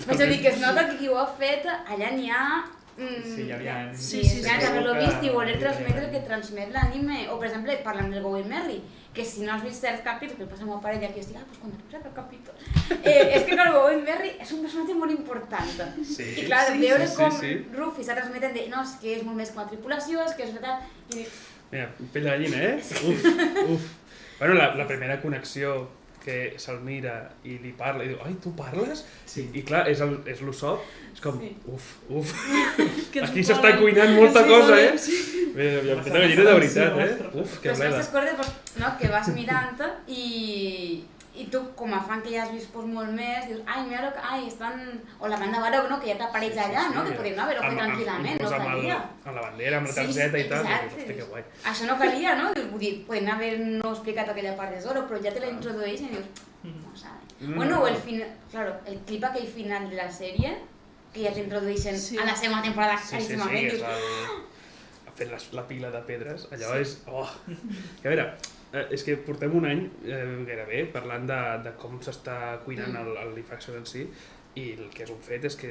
Vaig a dir que es nota que qui ho ha fet, allà n'hi ha... Sí, hi havia... Sí, d'haver-lo vist i voler transmetre el que transmet l'anime. O, per exemple, parlant del Going Merry, que si no has vist certs capítols, que passa molt pare i aquí estic, pues quan t'has posat el capítol. És que el Going Merry és un personatge molt important. Sí, I clar, veure com sí. Ruffy està transmetent de, no, és que és molt més que una tripulació, és que és veritat... Mira, pell de gallina, Uf. Bueno, la primera connexió que se'l mira i li parla i diu, ai, tu parles? Sí. I clar, és l'Usopp, és com, uf. Que ens Aquí volen. s'està cuinant molta cosa, Sí. Bé, pell de gallina de veritat, Uf, que Però bleda. aquestes coses, no, que vas mirant i tu, com a fan que ja has vist molt més, dius, ai, mira que, estan... O la banda Baró, no, que ja t'apareix allà, no, que podríem haver-ho fet tranquil·lament, no calia. Amb la bandera, amb la targeta i tal, dius, hosti, que guai. Això no calia, no? Vull dir, podem haver-no explicat aquella part de Zoro, però ja te la introdueixen i dius, no sabe. Bueno, o el final, claro, el clip aquell final de la sèrie, que ja t'introdueixen a la segona temporada claríssimament, Sí, dius... ha fet la pila de pedres, allò és... Que a veure, és que portem un any gairebé parlant de com s'està cuinant el Live Action en si, i el que és un fet és que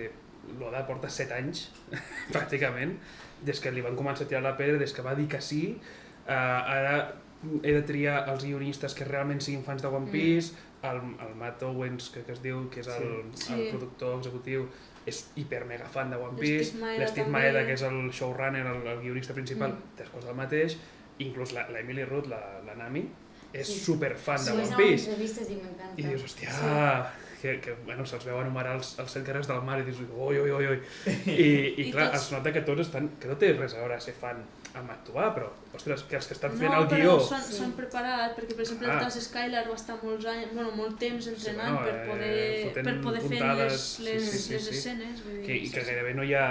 l'Oda porta 7 anys, pràcticament, des que li van començar a tirar la pedra, des que va dir que sí, ara he de triar els guionistes que realment siguin fans de One Piece, el Matt Owens, que es diu, que és el productor executiu, és hiper mega fan de One Piece, l'Steve Maeda, que és el showrunner, el guionista principal, té coses del mateix, inclús l'Emily Root, la Nami, és super fan de One Piece. I dius, hòstia, que bueno, se'ls veu enumerar els 7 carrers del mar i dius, oi. I clar, es nota que tots estan, que no té res a veure ser fan amb actuar, però, ostres, que els que estan fent el guió... No, però s'han preparat, perquè per exemple el Taz Skylar va estar molt temps entrenant per poder fer les escenes. I que gairebé no hi ha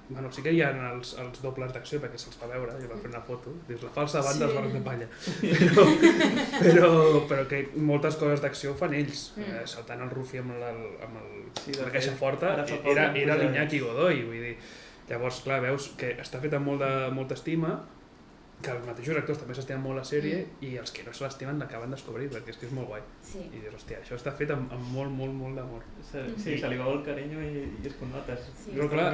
Bueno, sí que hi ha els dobles d'acció perquè se'ls fa veure, jo vaig fer una foto, dius la falsa banda dels barons de palla. Però que moltes coses d'acció ho fan ells. Saltant el Rufi amb la caixa forta era l'Iñaki Godoy, vull dir. Llavors, clar, veus que està fet amb molta estima, que els mateixos actors també s'estimen molt la sèrie i els que no se l'estimen l'acaben descobrint perquè és que és molt guai. I dius, hòstia, això està fet amb molt, molt, molt d'amor. Sí, se li veu el carinyo i es connotes. Però clar,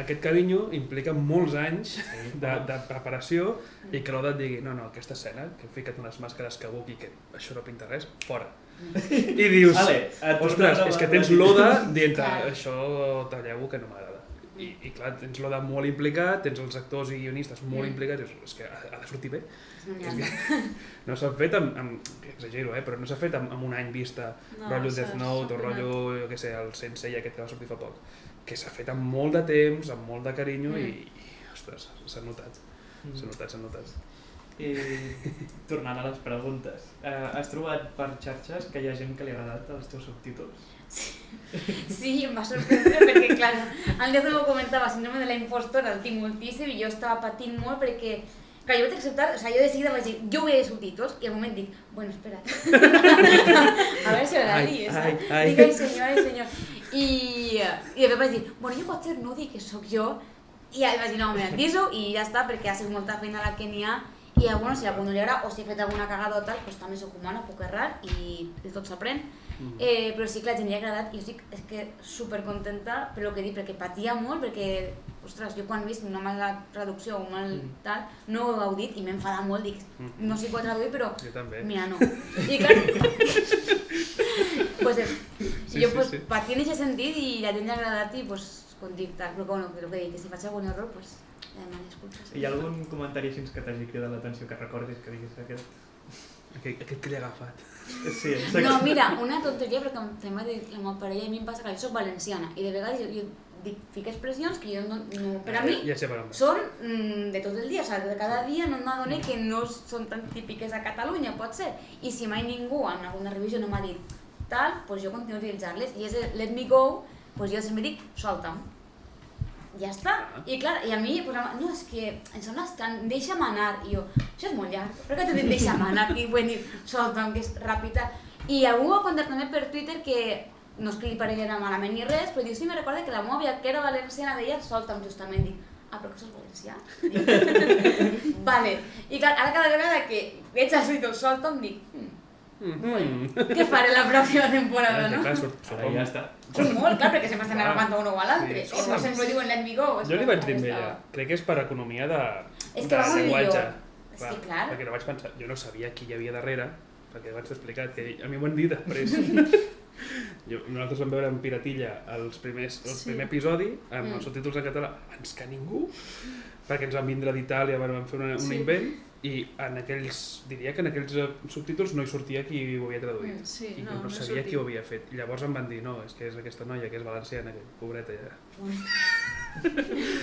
aquest carinyo implica molts anys de preparació i que l'Oda et digui, no, aquesta escena, que he ficat unes màscares Kabuki que això no pinta res, fora. I dius, ostres, és que tens l'Oda dient això talleu-ho que no m'agrada. I clar, tens l'Oda molt implicat, tens els actors i guionistes molt implicats, és que ha de sortir bé. No s'ha fet exagero, però no s'ha fet amb un any vista, rotllo Death Note o rotllo, jo què sé, el Sensei aquest que va sortir fa poc, que s'ha fet amb molt de temps, amb molt de carinyo i, ostres, s'ha notat. S'ha notat. I tornant a les preguntes, has trobat per xarxes que hi ha gent que li ha agradat els teus subtítols? Sí, em va sorprendre perquè, clar, el dia que m'ho comentava, síndrome de la impostora, el tinc moltíssim i jo estava patint molt perquè, clar, jo vaig acceptar, o sigui, jo de seguida vaig dir, jo veuré subtítols i al moment dic, bueno, espera't, a veure si m'agradi, dic, ai senyor, i després vaig dir, bueno, jo potser no dic que sóc jo, i vaig dir, no, m'aviso i ja està, perquè ha sigut molta feina la que n'hi ha, i bueno, si algú no li agrada o si he fet alguna cagada o tal, doncs també soc humana, puc errar i de tot s'aprèn. Però sí que la gent li ha agradat i jo estic supercontenta per el que he dit, perquè patia molt, perquè, ostres, jo quan he vist una mala traducció o mal tal, no ho he gaudit i m'he enfadat molt, dic, no sé si ho he traduït, però mira, no. I clar, jo patint en aquest sentit i la gent li ha agradat i com dic, però bueno, el que dic, que si faig algun error, doncs demano disculpes. Hi ha algun comentari així que t'hagi cridat l'atenció, que recordis que diguis aquest? Aquest que l'he agafat. Sí, exacte. No, mira, una tonteria, perquè em sembla que la meva parella i a mi em passa que jo soc valenciana i de vegades jo dic, fico expressions que jo no, per a mi són de tot el dia, o sigui, de cada dia no m'adono que no són tan típiques a Catalunya, pot ser, i si mai ningú en alguna revisió no m'ha dit tal, doncs jo continuo utilitzant-les, i és el let me go, doncs jo sempre dic, solta'm. Ja està. I clar, i a mi, no, és que em sembla estrany, deixa'm anar. I jo, això és molt llarg, per què t'he dit deixa'm anar? I vull dir, solta'm, que és ràpid. I algú va contar també per Twitter que, no és que li parella malament ni res, però diu, sí, me recorda que la meva àvia, que era valenciana, deia solta'm justament. Dic, però que sos valencià? Vale. I clar, ara cada vegada que veig el títol solta'm, dic, què faré la pròxima temporada, no? Ara ja està. Sí, molt, clar, perquè sempre estan agafant un o a l'altre. O sempre diuen let me go. Jo li vaig dir amb ella, crec que és per economia de llenguatge. És que clar. Perquè no vaig pensar, jo no sabia qui hi havia darrere, perquè vaig explicar que a mi m'ho han dit després. Nosaltres vam veure en Piratilla el primer episodi amb els subtítols en català abans que ningú, perquè ens van vindre d'Itàlia, vam fer un invent i diria que en aquells subtítols no hi sortia qui ho havia traduït i no sabia qui ho havia fet. I llavors em van dir, no, és que és aquesta noia que és valenciana, que pobreta ja.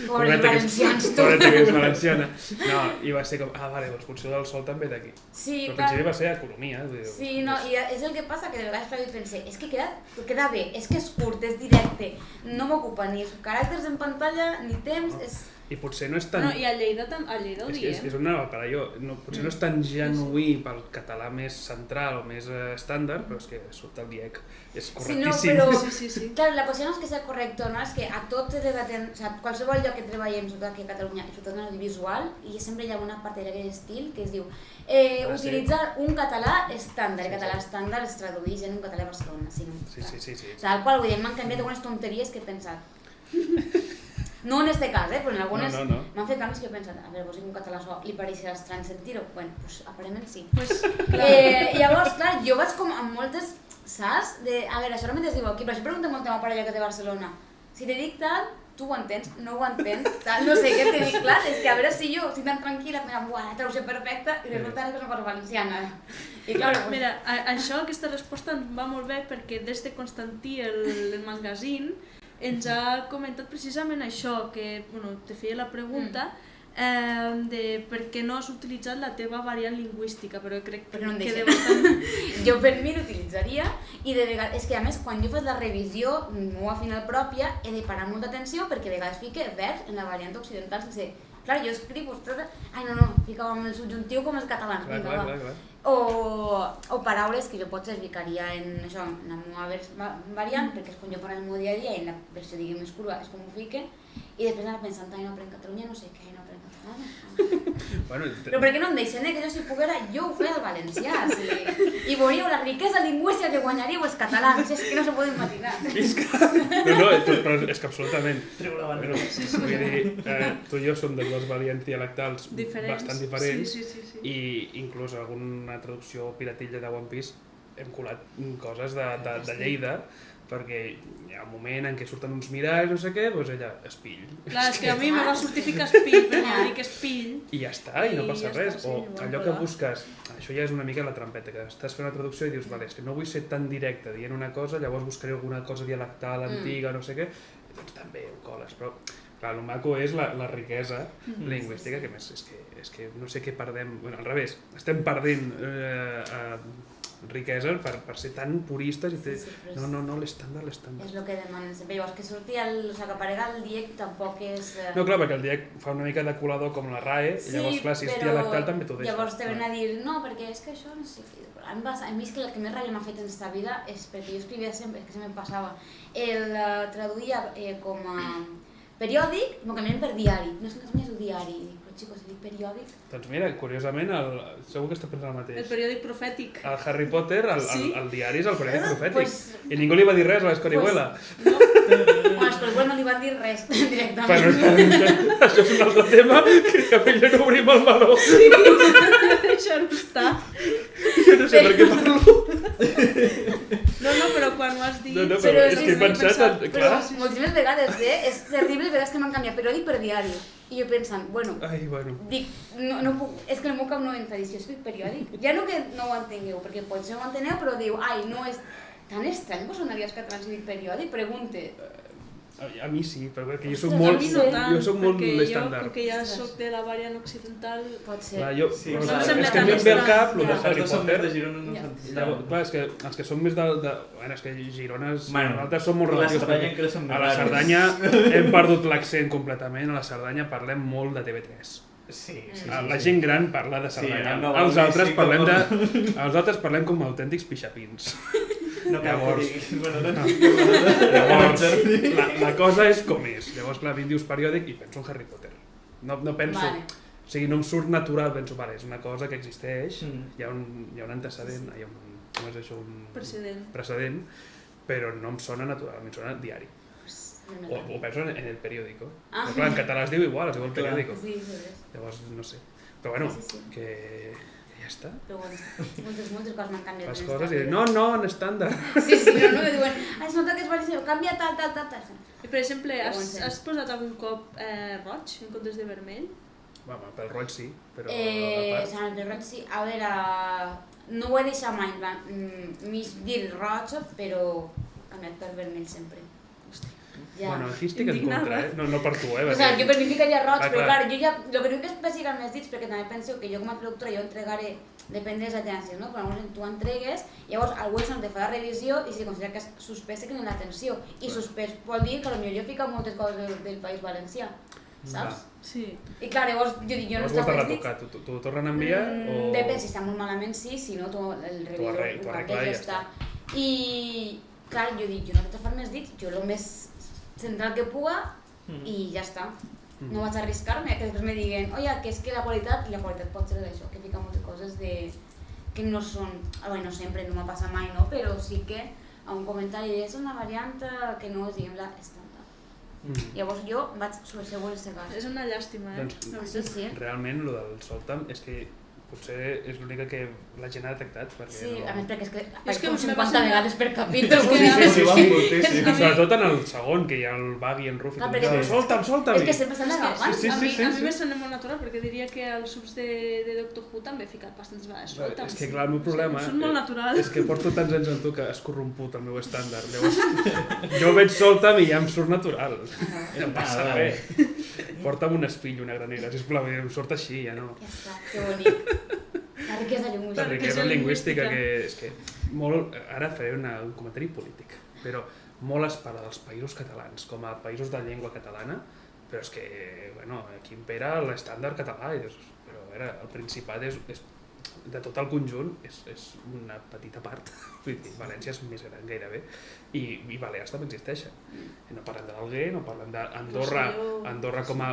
Pobres valencians, tu. Pobreta que és valenciana. No, i va ser com, vale, doncs potser el sol també d'aquí. Però al principi va ser economia. Sí, no, i és el que passa, que de vegades pensé, és que queda bé, és que és curt, és directe, no m'ocupa ni caràcters en pantalla, ni temps, i potser no és tan... No, i a Lleida ho diem. És on anava a parar jo. Potser no és tan genuí pel català més central o més estàndard, però és que surt el diec. És correctíssim. Sí, clar, la qüestió no és que sigui correcte, no? És que a tots qualsevol lloc que treballem, sobretot aquí a Catalunya, i sobretot en l'audiovisual, i sempre hi ha una part d'aquest estil que es diu utilitzar un català estàndard. El català estàndard es tradueix en un català de Barcelona. Sí. Al qual m'han canviat algunes tonteries que he pensat. No en este cas, però en algunes m'han fet canvis que he pensat, a veure, si un català li pareixerà estrany sentir-ho, bueno, doncs aparentment sí. Llavors, clar, jo vaig com amb moltes, saps? A veure, això només es diu aquí, però això pregunta molt a la meva parella que té a Barcelona. Si te dic tal, tu ho entens, no ho entens, tal, no sé què te dic, clar, és que a veure si jo estic tan tranquil·la, la traducció perfecta, i resulta que soc valenciana. I clar, mira, aquesta resposta em va molt bé perquè des de Constantí, el magazín, ens ha comentat precisament això, que te feia la pregunta de per què no has utilitzat la teva variant lingüística, però crec que Perquè no em queda deixen. bastant... Jo per mi l'utilitzaria i de vegades, és que a més quan jo faig la revisió meva final pròpia he de parar molta atenció perquè a vegades fique verbs en la variant occidental sense... Clar, jo escric, ostres, ai no, ficava amb el subjuntiu com els catalans, vinga, va. O paraules que jo potser es ficaria en això, en la meva variant, perquè és com jo parlo en el meu dia a dia i en la versió, diguem, més crua és com ho fique, i després anava pensant, ai no aprenc Catalunya, no sé què, no aprenc català. Bueno, Però per què no em deixen, que jo si poguera, jo ho feia al valencià, sí. I veuríeu la riquesa lingüística que guanyaríeu els catalans, és que no s'ho poden imaginar. No, però és que absolutament. Treu la bandera. Bueno, vull dir, tu i jo som de dues variants dialectals bastant diferents Sí. i inclús alguna traducció piratilla de One Piece hem colat coses de Lleida perquè hi ha un moment en què surten uns miralls, no sé què, doncs ella, espill. Clar, és que a mi me va sortir ficar espill, però jo dic espill. I ja està, i no passa ja res. està, sí, O ho allò vam que provar. busques, això ja és una mica la trampeta, que estàs fent una traducció i dius, vale, és que no vull ser tan directe dient una cosa, llavors buscaré alguna cosa dialectal, antiga, no sé què, i doncs també ho coles, però clar, el maco és la riquesa lingüística, que a més és que no sé què perdem, bueno, al revés, estem perdent riquesa per ser tan puristes i no, l'estàndard. És el que demanen sempre. Llavors, que surti o sigui, que aparega el DIEC tampoc és... No, clar, perquè el DIEC fa una mica de colador com la RAE, i llavors, clar, si és dialectal també t'ho deixa. Llavors te ven a dir, no, perquè és que això no sé què... A mi és que el que més ràbia m'ha fet en aquesta vida és perquè jo escrivia sempre, és que se me passava, el traduïa com a periòdic i m'ho canvien per diari. No és que no és un diari, dic, però xicos, si dic periòdic... Doncs mira, curiosament, segur que està pensant el mateix. El periòdic profètic. El Harry Potter, el diari és el periòdic profètic. Pues, I ningú li va dir res a l'Escorihuela. no. Bueno, a l'Escorihuela no li van dir res directament. Però això és un altre tema que millor no obrim el meló. Deixar-ho estar. Jo no sé per què parlo. No, però quan ho has dit... No, però és que he pensat... Però Clar. moltíssimes vegades, és terrible les vegades que m'han canviat periòdic per diari. I jo pensant, bueno, Ai, bueno. dic, no puc, és que el meu cap no entra, dic, jo escric periòdic. Ja no que no ho entengueu, perquè potser ho enteneu, però diu, ai, no és tan estrany que sonaria els catalans i dic periòdic, pregunte. A mi sí, però perquè jo soc Ostres, molt... a mi no tant, Jo soc molt perquè estàndard. Jo, que ja soc de la variant occidental... Pot ser. Clar, jo, Sí, però no clar, em sembla és que a mi tan em ve al cap estrany. el de Ja. Harry Els dos som més Potter. de Girona, no Ja. ens Llavors, clar, és que els que som més bueno, és que Girona, Bueno, nosaltres som molt la relatius. Cerdanya perquè encara som més a la raros. Cerdanya hem perdut l'accent completament, a la Cerdanya parlem molt de TV3. Sí. La gent gran parla de Cerdanya, no, els sí, altres sí, parlem com- els altres parlem com autèntics pixapins. No cal que Llavors- diguis. Bueno, no. Llavors, la cosa és com és. Llavors, clar, a mi em dius periòdic i penso en Harry Potter. No penso... Vale. O sigui, no em surt natural, penso, vale, és una cosa que existeix, Mm. hi ha un antecedent, com és això, un Precedent. però no em sona natural, em sona diari. O penso en el periódico. Ah. Però clar, en català es diu igual, es diu el Clar. periódico. Sí, sí. Llavors, no sé. Però bueno, Sí. que ja està. Però bueno, moltes coses m'han canviat. Fas en coses esta i vida. no, en estàndard. Sí, no, que diuen, es nota que és valencià, canvia tal. I per exemple, Però has posat algun cop roig en comptes de vermell? Home, pel roig sí, però a part... Sant Roig sí, a veure, no ho he deixat mai, en plan, mig dir roig, però canviat per vermell sempre. Ja. Bueno, aquí estic en Indignada. contra, no per tu, O perquè... sigui, jo per mi ficaria roig, Ah, però clar. clar, jo ja, el que dic és especificar més dits, perquè també penso que jo com a traductora jo entregaré, depèn de les agències, no? Quan tu entregues, llavors algú és on te fa la revisió i si considera que és suspès que no l'atenció. I suspès vol dir que potser jo he ficat moltes coses del País Valencià, saps? Sí. I clar, llavors jo dic, jo no Llavors ho has de estava dits. retocar, t'ho tornen a enviar o... Depèn, si està molt malament sí, si no, el revisor t'ho ho arregla canvia i i ja ja està. I clar, jo dic, jo no he de fer més dits, jo el més central que puga i ja està. No vaig arriscar-me, que després me diguen, oye, que és que la qualitat pot ser això, que fica moltes coses que no són, bueno, no sempre, no m'ha passat mai, no? Però sí que a un comentari és una variant que no és, diguem, la estàndard. Llavors jo vaig sobre segur el segar. És una llàstima, Doncs, la Sí, veritat. sí. Realment, el del Soltam és que potser és l'única que la gent ha detectat. Sí, a més perquè és que És que com me 50 passa- vegades per capítol. Sí. Sobretot en el segon, que hi ha el Bug i en Ruffy. Clar, perquè- Solta'm! És que sempre s'han agafant. Sí. A mi me sembla molt natural, perquè diria que els subs de Doctor Who també he ficat bastantes vegades. És que clar, el meu problema Són molt naturals. és que porto tants anys amb tu que has corromput el meu estàndard. Llavors, jo veig Solta'm i ja em surt natural. No em passa res. Porta'm un espill, una granera, sisplau, em surt així, ja no. Ja està, que bonic. La riquesa La lingüística. riquesa lingüística, que és que molt... Ara faré un comentari polític, però molt es parla dels països catalans com a països de llengua catalana, però és que, bueno, aquí impera l'estàndard català, i dius, però a veure, el Principat és de tot el conjunt és una petita part, vull dir, València és més gran gairebé, i Balears també existeixen. I no parlem de l'Alguer, no parlem d'Andorra com a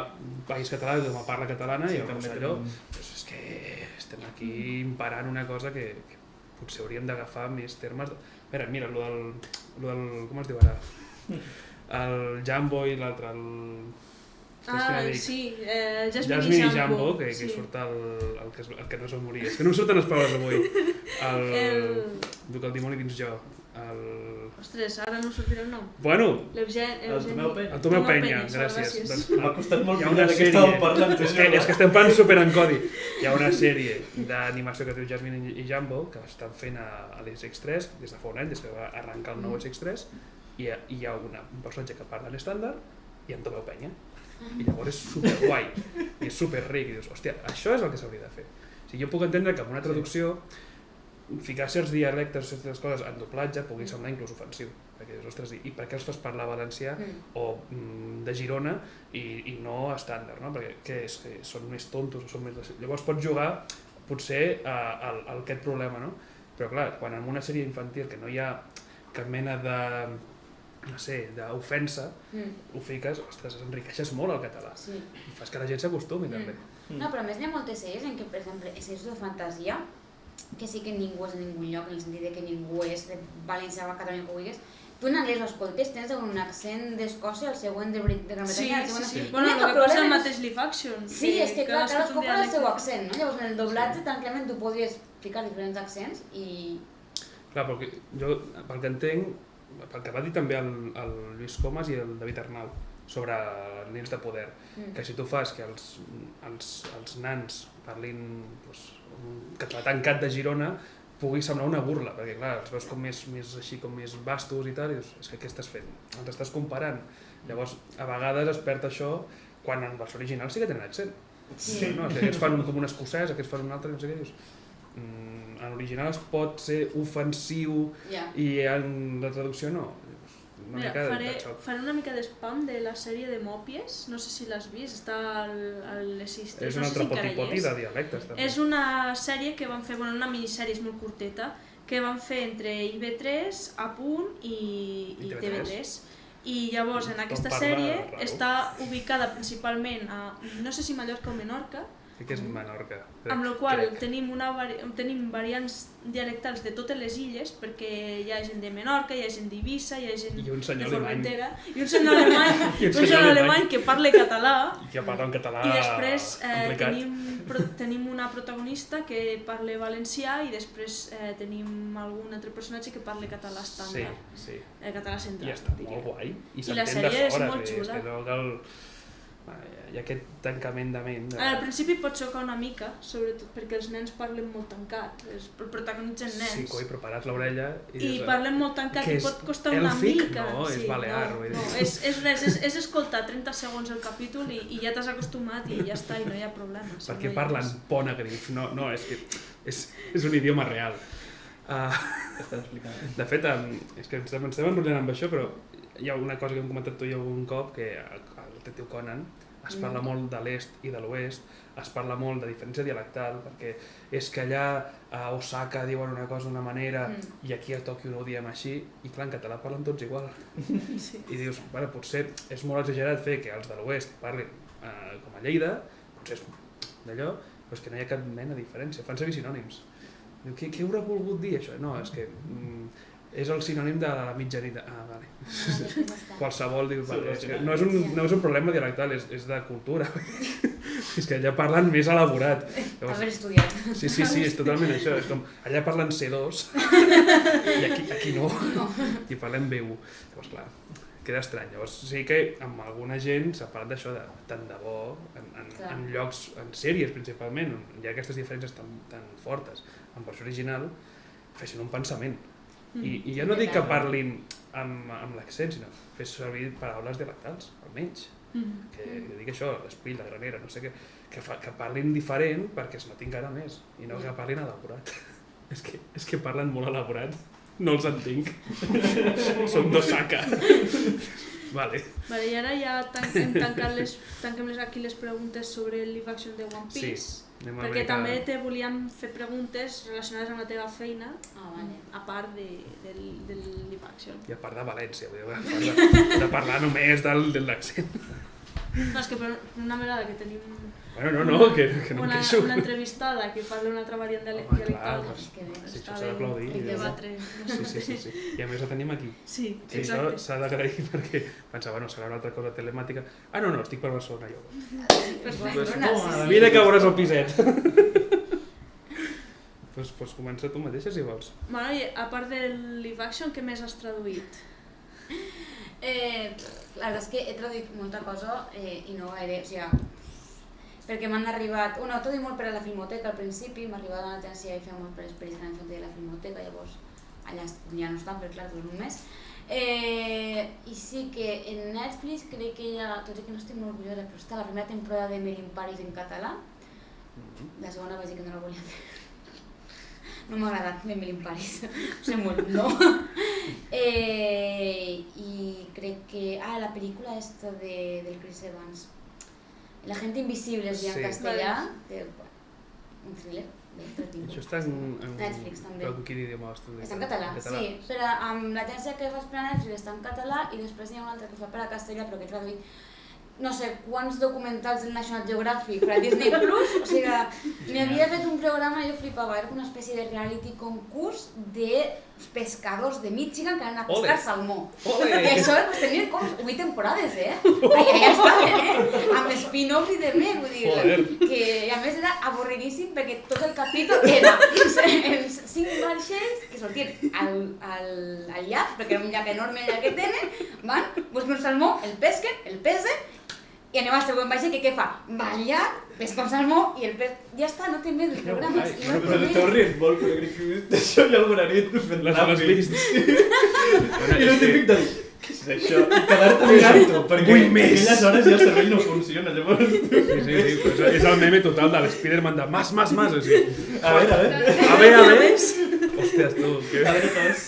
país català, com a parla catalana, i el Rosselló. Doncs és que estem aquí imparant una cosa que potser hauríem d'agafar més termes... A veure, mira, lo del... Com es diu ara? El Jambo i l'altre, Sí, Jasmine i Jambo, que surt el que no se'l moria. És que no em surten les paraules avui. Duc el dimoni dins jo. Ostres, ara no sortirà el nom. Bueno, El Tomeu Penya, gràcies. Doncs, m'ha costat molt hi ha una mirar de què sèrie, estàvem parlant. és que estem parlant super en codi. Hi ha una sèrie d'animació que es diu Jasmine i Jambo, que estan fent a l'SX3 des de fa un any, des que va arrencar el nou SX3, i hi ha un personatge que parla en estàndard i en Tomeu Penya. I llavors és superguai, i és superric, i dius, hòstia, això és el que s'hauria de fer. O sigui, jo puc entendre que amb una traducció ficar certs dialectes, certes coses en doblatge pugui semblar inclús ofensiu, perquè dius, ostres, i per què els fas parlar valencià o de Girona i no estàndard, no? Perquè què és? Que són més tontos o són més... Llavors pots jugar potser a aquest problema, no? Però clar, quan en una sèrie infantil que no hi ha cap mena de... no sé, d'ofensa, ho fiques, ostres, enriqueixes molt el català. Sí. I fas que la gent s'acostumi també. No, però a més hi ha moltes sèries en què, per exemple, sèries de fantasia, que sí que ningú és en ningun lloc, en el sentit que ningú és de València o Catalunya que ho digues, tu en anglès ho escoltes, tens un accent d'Escòcia, el següent de Gran Bretanya, el següent... Sí. Bueno, el que passa el mateix Live Action. Sí, és que clar, cadascú posa el seu accent, no? Llavors en el doblatge tranquil·lament tu podries ficar diferents accents i... Clar, perquè jo, pel que entenc, pel que va dir també el Lluís Comas i el David Arnau sobre nens de poder, que si tu fas que els nans parlin un català tancat de Girona pugui semblar una burla, perquè clar, els veus com més així, com més vastos i tal, i dius, és que què estàs fent? Els estàs comparant. Llavors, a vegades es perd això quan en versió original sí que tenen accent. Sí. No? Si aquests fan com un escocès, aquests fan un altre, no sé què, dius... En l'original es pot ser ofensiu i en la traducció no. Mira, faré una mica d'espam de la sèrie de Mòpies, no sé si l'has vist, està a l'S3, és un altre poti-poti de dialectes també. És una sèrie que van fer, una minissèrie és molt curteta, que van fer entre IB3, A.Punt i TV3. I llavors en aquesta sèrie està ubicada principalment a, no sé si Mallorca o Menorca, que és Menorca. Amb la qual tenim variants dialectals de totes les illes, perquè hi ha gent de Menorca, hi ha gent d'Eivissa, hi ha gent de Formentera, i un senyor alemany que parla català, i que parla en català i després complicat. tenim una protagonista que parla valencià i després tenim algun altre personatge que parla català estàndard, català central. I està molt guai, i la sèrie és molt xula. Hi ha aquest tancament de ment. Al principi pot xocar una mica, sobretot perquè els nens parlen molt tancat, protagonitzen nens. Sí, coi, però pares l'orella... I parlen molt tancat i pot costar una mica. No, és balear. No, és res, és escoltar 30 segons el capítol i ja t'has acostumat i ja està, i no hi ha problema. Perquè parlen ponegrif, no, és que és un idioma real. De fet, és que ens estem enrotllant amb això, però hi ha una cosa que hem comentat tu i algun cop, que el Detectiu Conan es parla molt de l'est i de l'oest, es parla molt de diferència dialectal, perquè és que allà a Osaka diuen una cosa d'una manera i aquí a Tòquio no ho diem així, i clar, en català parlen tots igual. I dius, bueno, potser és molt exagerat fer que els de l'oest parlin com a Lleida, potser és d'allò, però és que no hi ha cap mena de diferència, fan servir sinònims. Diu, què haurà volgut dir això? No, és que és el sinònim de la mitjanit. Vale. Qualsevol diu, vale, no és un problema dialectal, és de cultura. És que allà parlen més elaborat. Haver estudiat. Sí, és totalment això. És com, allà parlen C2 i aquí no. I parlem B1. Llavors, clar, queda estrany. Llavors, sí que amb alguna gent s'ha parlat d'això de tant de bo, en llocs, en sèries principalment, on hi ha aquestes diferències tan fortes, en versió original, fessin un pensament. I jo no dic que parlin amb l'accent, sinó fes servir paraules dialectals, almenys. Que dic això, l'espill, la granera, no sé què, que parlin diferent perquè es noti encara més, i no que parlin elaborat. És que parlen molt elaborat, no els entenc. Són d'Osaka. Vale, i ara ja tanquem aquí les preguntes sobre el live action de One Piece. Perquè també te volíem fer preguntes relacionades amb la teva feina, a part del live action. I a part de València, de parlar només de l'accent. No, és que per una vegada que tenim que no em queixo. Una entrevistada que parla una altra variant dialectal. Sí, això s'ha d'aplaudir. I debatre. Sí. I a més la tenim aquí. Sí, exacte. Això s'ha d'agrair perquè pensava, no, serà una altra cosa telemàtica. No, estic per Barcelona jo. Mira que veuràs el piset. Doncs comença tu mateixa si vols. I a part del live action, què més has traduït? La veritat és que he traduït molta cosa i no gaire, o sigui, perquè m'han arribat, he traduït molt per a la Filmoteca al principi, m'ha arribat a l'agència i feia molt per l'experiència que han fet de la Filmoteca, llavors allà ja no estan, perquè clar, tot un mes. I sí que en Netflix crec que ja, tot i que no estic molt orgullosa, però està la primera temporada de Emily in Paris en català, la segona vaig dir que no la volia fer. No m'ha agradat Emily in Paris, ho sé molt, no. I crec que... la pel·lícula esta del Chris Evans, La gente invisible es en castellà, un thriller ben entretingut. Això està en Netflix també. Però en quin idioma ho estàs? Està en català, sí, però amb l'agència que fas per a Netflix està en català i després hi ha una altra que fa per a castellà però que he traduït no sé quants documentals del National Geographic per a Disney Plus, o sigui, m'hi havia fet un programa i jo flipava, era una espècie de reality concurs de pescadors de Michigan que anaven a pescar salmó. I això tenia com 8 temporades, Allà estaven, amb spin-offs i de més, vull dir, que a més era avorridíssim perquè tot el capítol era els 5 vaixells que sortien al llac, perquè era un llac enorme allà que tenen, van, busquen un salmó, el pesquen, el pesen, i anem al següent vaixell que què fa? Va al llac, pesca un salmó i el pes... Ja està, no té més els programes. Però t'heu rient molt, però crec que d'això ja alguna nit fent l'àmbit. I no típic de dir, què és això? I quedar-te mirant-ho, perquè aquelles hores ja el cervell no funciona, llavors... Sí, però és el meme total de l'Spiderman de más, així. A veure. Hòsties, tu, que... A veure, tots.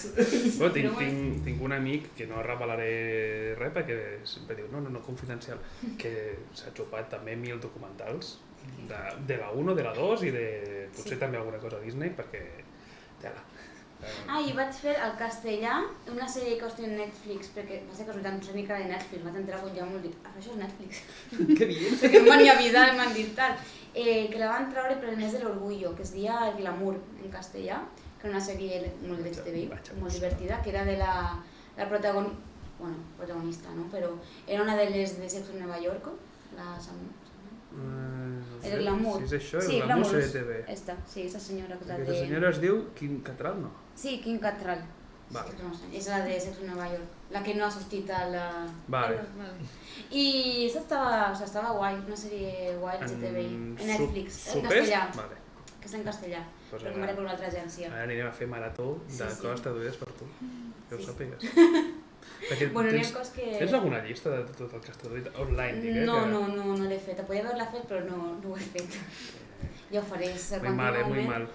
Tinc un amic, que no revelaré res, perquè sempre diu, no, confidencial, que s'ha xupat també 1000 documentals, de la 1, de la 2 i de potser també alguna cosa a Disney, perquè... I vaig fer al castellà una sèrie que hòstia en Netflix, perquè va ser casualitat, no sabia que era de Netflix, vaig entrar quan ja molt dic, això és Netflix. Què dius? Perquè em van avisar, m'han dit tal. Que la van treure per el mes de l'orgullo, que es deia El Glamour en castellà, que era una sèrie molt LGTBI, molt divertida, que era de la protagonista, no? Però era una de les de Sexo en Nueva York, la El Glamour. Si és això, El Glamour CTV. Esta, sí, esa senyora que és la de... Aquesta senyora es diu Kim Cattrall, no? Sí, Kim Cattrall. Vale. És la de Sexo en Nueva York, la que no ha sortit a la... Vale. I estava guai, una sèrie guai LGTBI, en Netflix, en castellà, que està en castellà, però que m'ha per una altra agència. Ara anirem a fer marató de coses traduïdes per tu, que ho sàpigues. Bueno, n'hi ha coses que... Tens alguna llista de tot el que has traduït online, diguem? No l'he fet, podria haver-la fet però no ho he fet. Ja ho faré, Muy mal.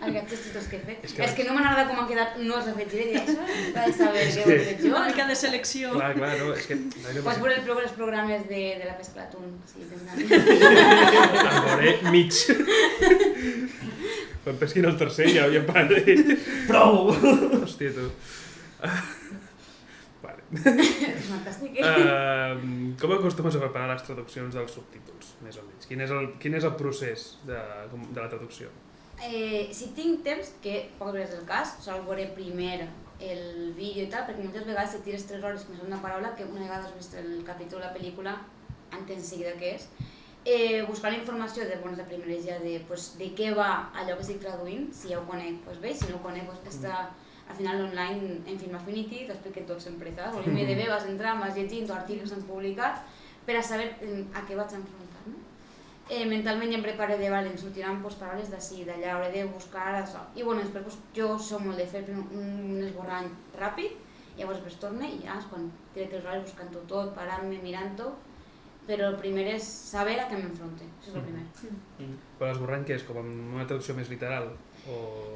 Aquests textos que he fet. És que no m'agrada com han quedat, no els afegiré, i això va de saber què ho he fet jo. Una mica de selecció. Clar, no, és que... Pots veure els programes de la pesca a l'atún, si tens ganes. El veuré mig. Quan pesquin el tercer ja havia parat. Prou! Hòstia, tu. Vale. És fantàstic. Com acostumes a preparar les traduccions dels subtítols, més o menys? Quin és el procés de la traducció? Si tinc temps, que poques vegades és el cas, sol veure primer el vídeo i tal, perquè moltes vegades et tires 3 hores més una paraula que una vegada has vist el capítol o la pel·lícula entens seguida què és. Buscar la informació de bones de primeres ja de què va allò que estic traduint, si ja ho conec, bé, si no ho conec, està al final online en Film Affinity, t'explica tot sempre, saps? O l'IMDb vas entrar, vas llegint articles que s'han publicat per a saber a què vaig enfrontar, no? Mentalment ja em preparo de, em sortiran paraules d'ací, d'allà, hauré de buscar això. I bueno, després jo soc molt de fer un esborrany ràpid, llavors després torne i ja és quan tiré 3 hores buscant-ho tot, parant-me, mirant-ho. Però el primer és saber a què m'enfronte, això és el primer. Però l'esborrany què és? Com una traducció més literal?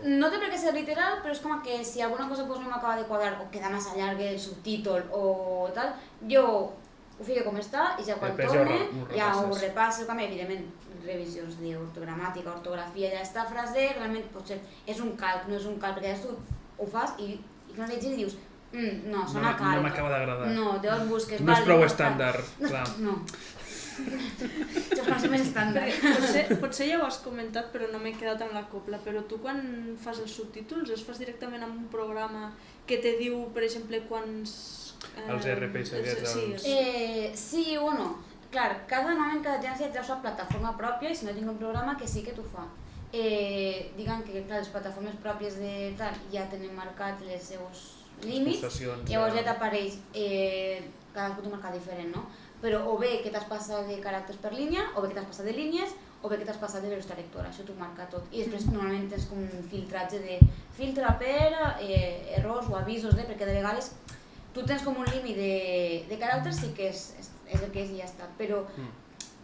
No té per què ser literal, però és com que si alguna cosa no m'acaba de quadrar o queda massa llarg el subtítol o tal, jo ho fico com està i ja quan torne ja ho repasso, evidentment revisions d'ortogramàtica, ortografia, ja està frase, realment potser és un calc, no és un calc, perquè ja tu ho fas i no llegis i dius no, sona calc. No m'acaba d'agradar. No, llavors busques... No és prou estàndard, clar. No. Jo és més estàndard. Potser ja ho has comentat, però no m'he quedat amb la copla, però tu quan fas els subtítols els fas directament amb un programa que te diu, per exemple, quants... Els RPs seguits? Sí, bueno, clar, normalment cada agència té la seva plataforma pròpia i si no tinc un programa que sí que t'ho fa. Diguem que les plataformes pròpies de tal ja tenen marcat les seus límits, llavors ja t'apareix, cadascú t'ho marca diferent, no? Però o bé que t'has passat de caràcters per línia, o bé que t'has passat de línies, o bé que t'has passat de velocitat lectora, això t'ho marca tot. I després normalment tens com un filtratge de filtre per errors o avisos, perquè de vegades tu tens com un límit de caràcters, sí que és el que és i ja està, però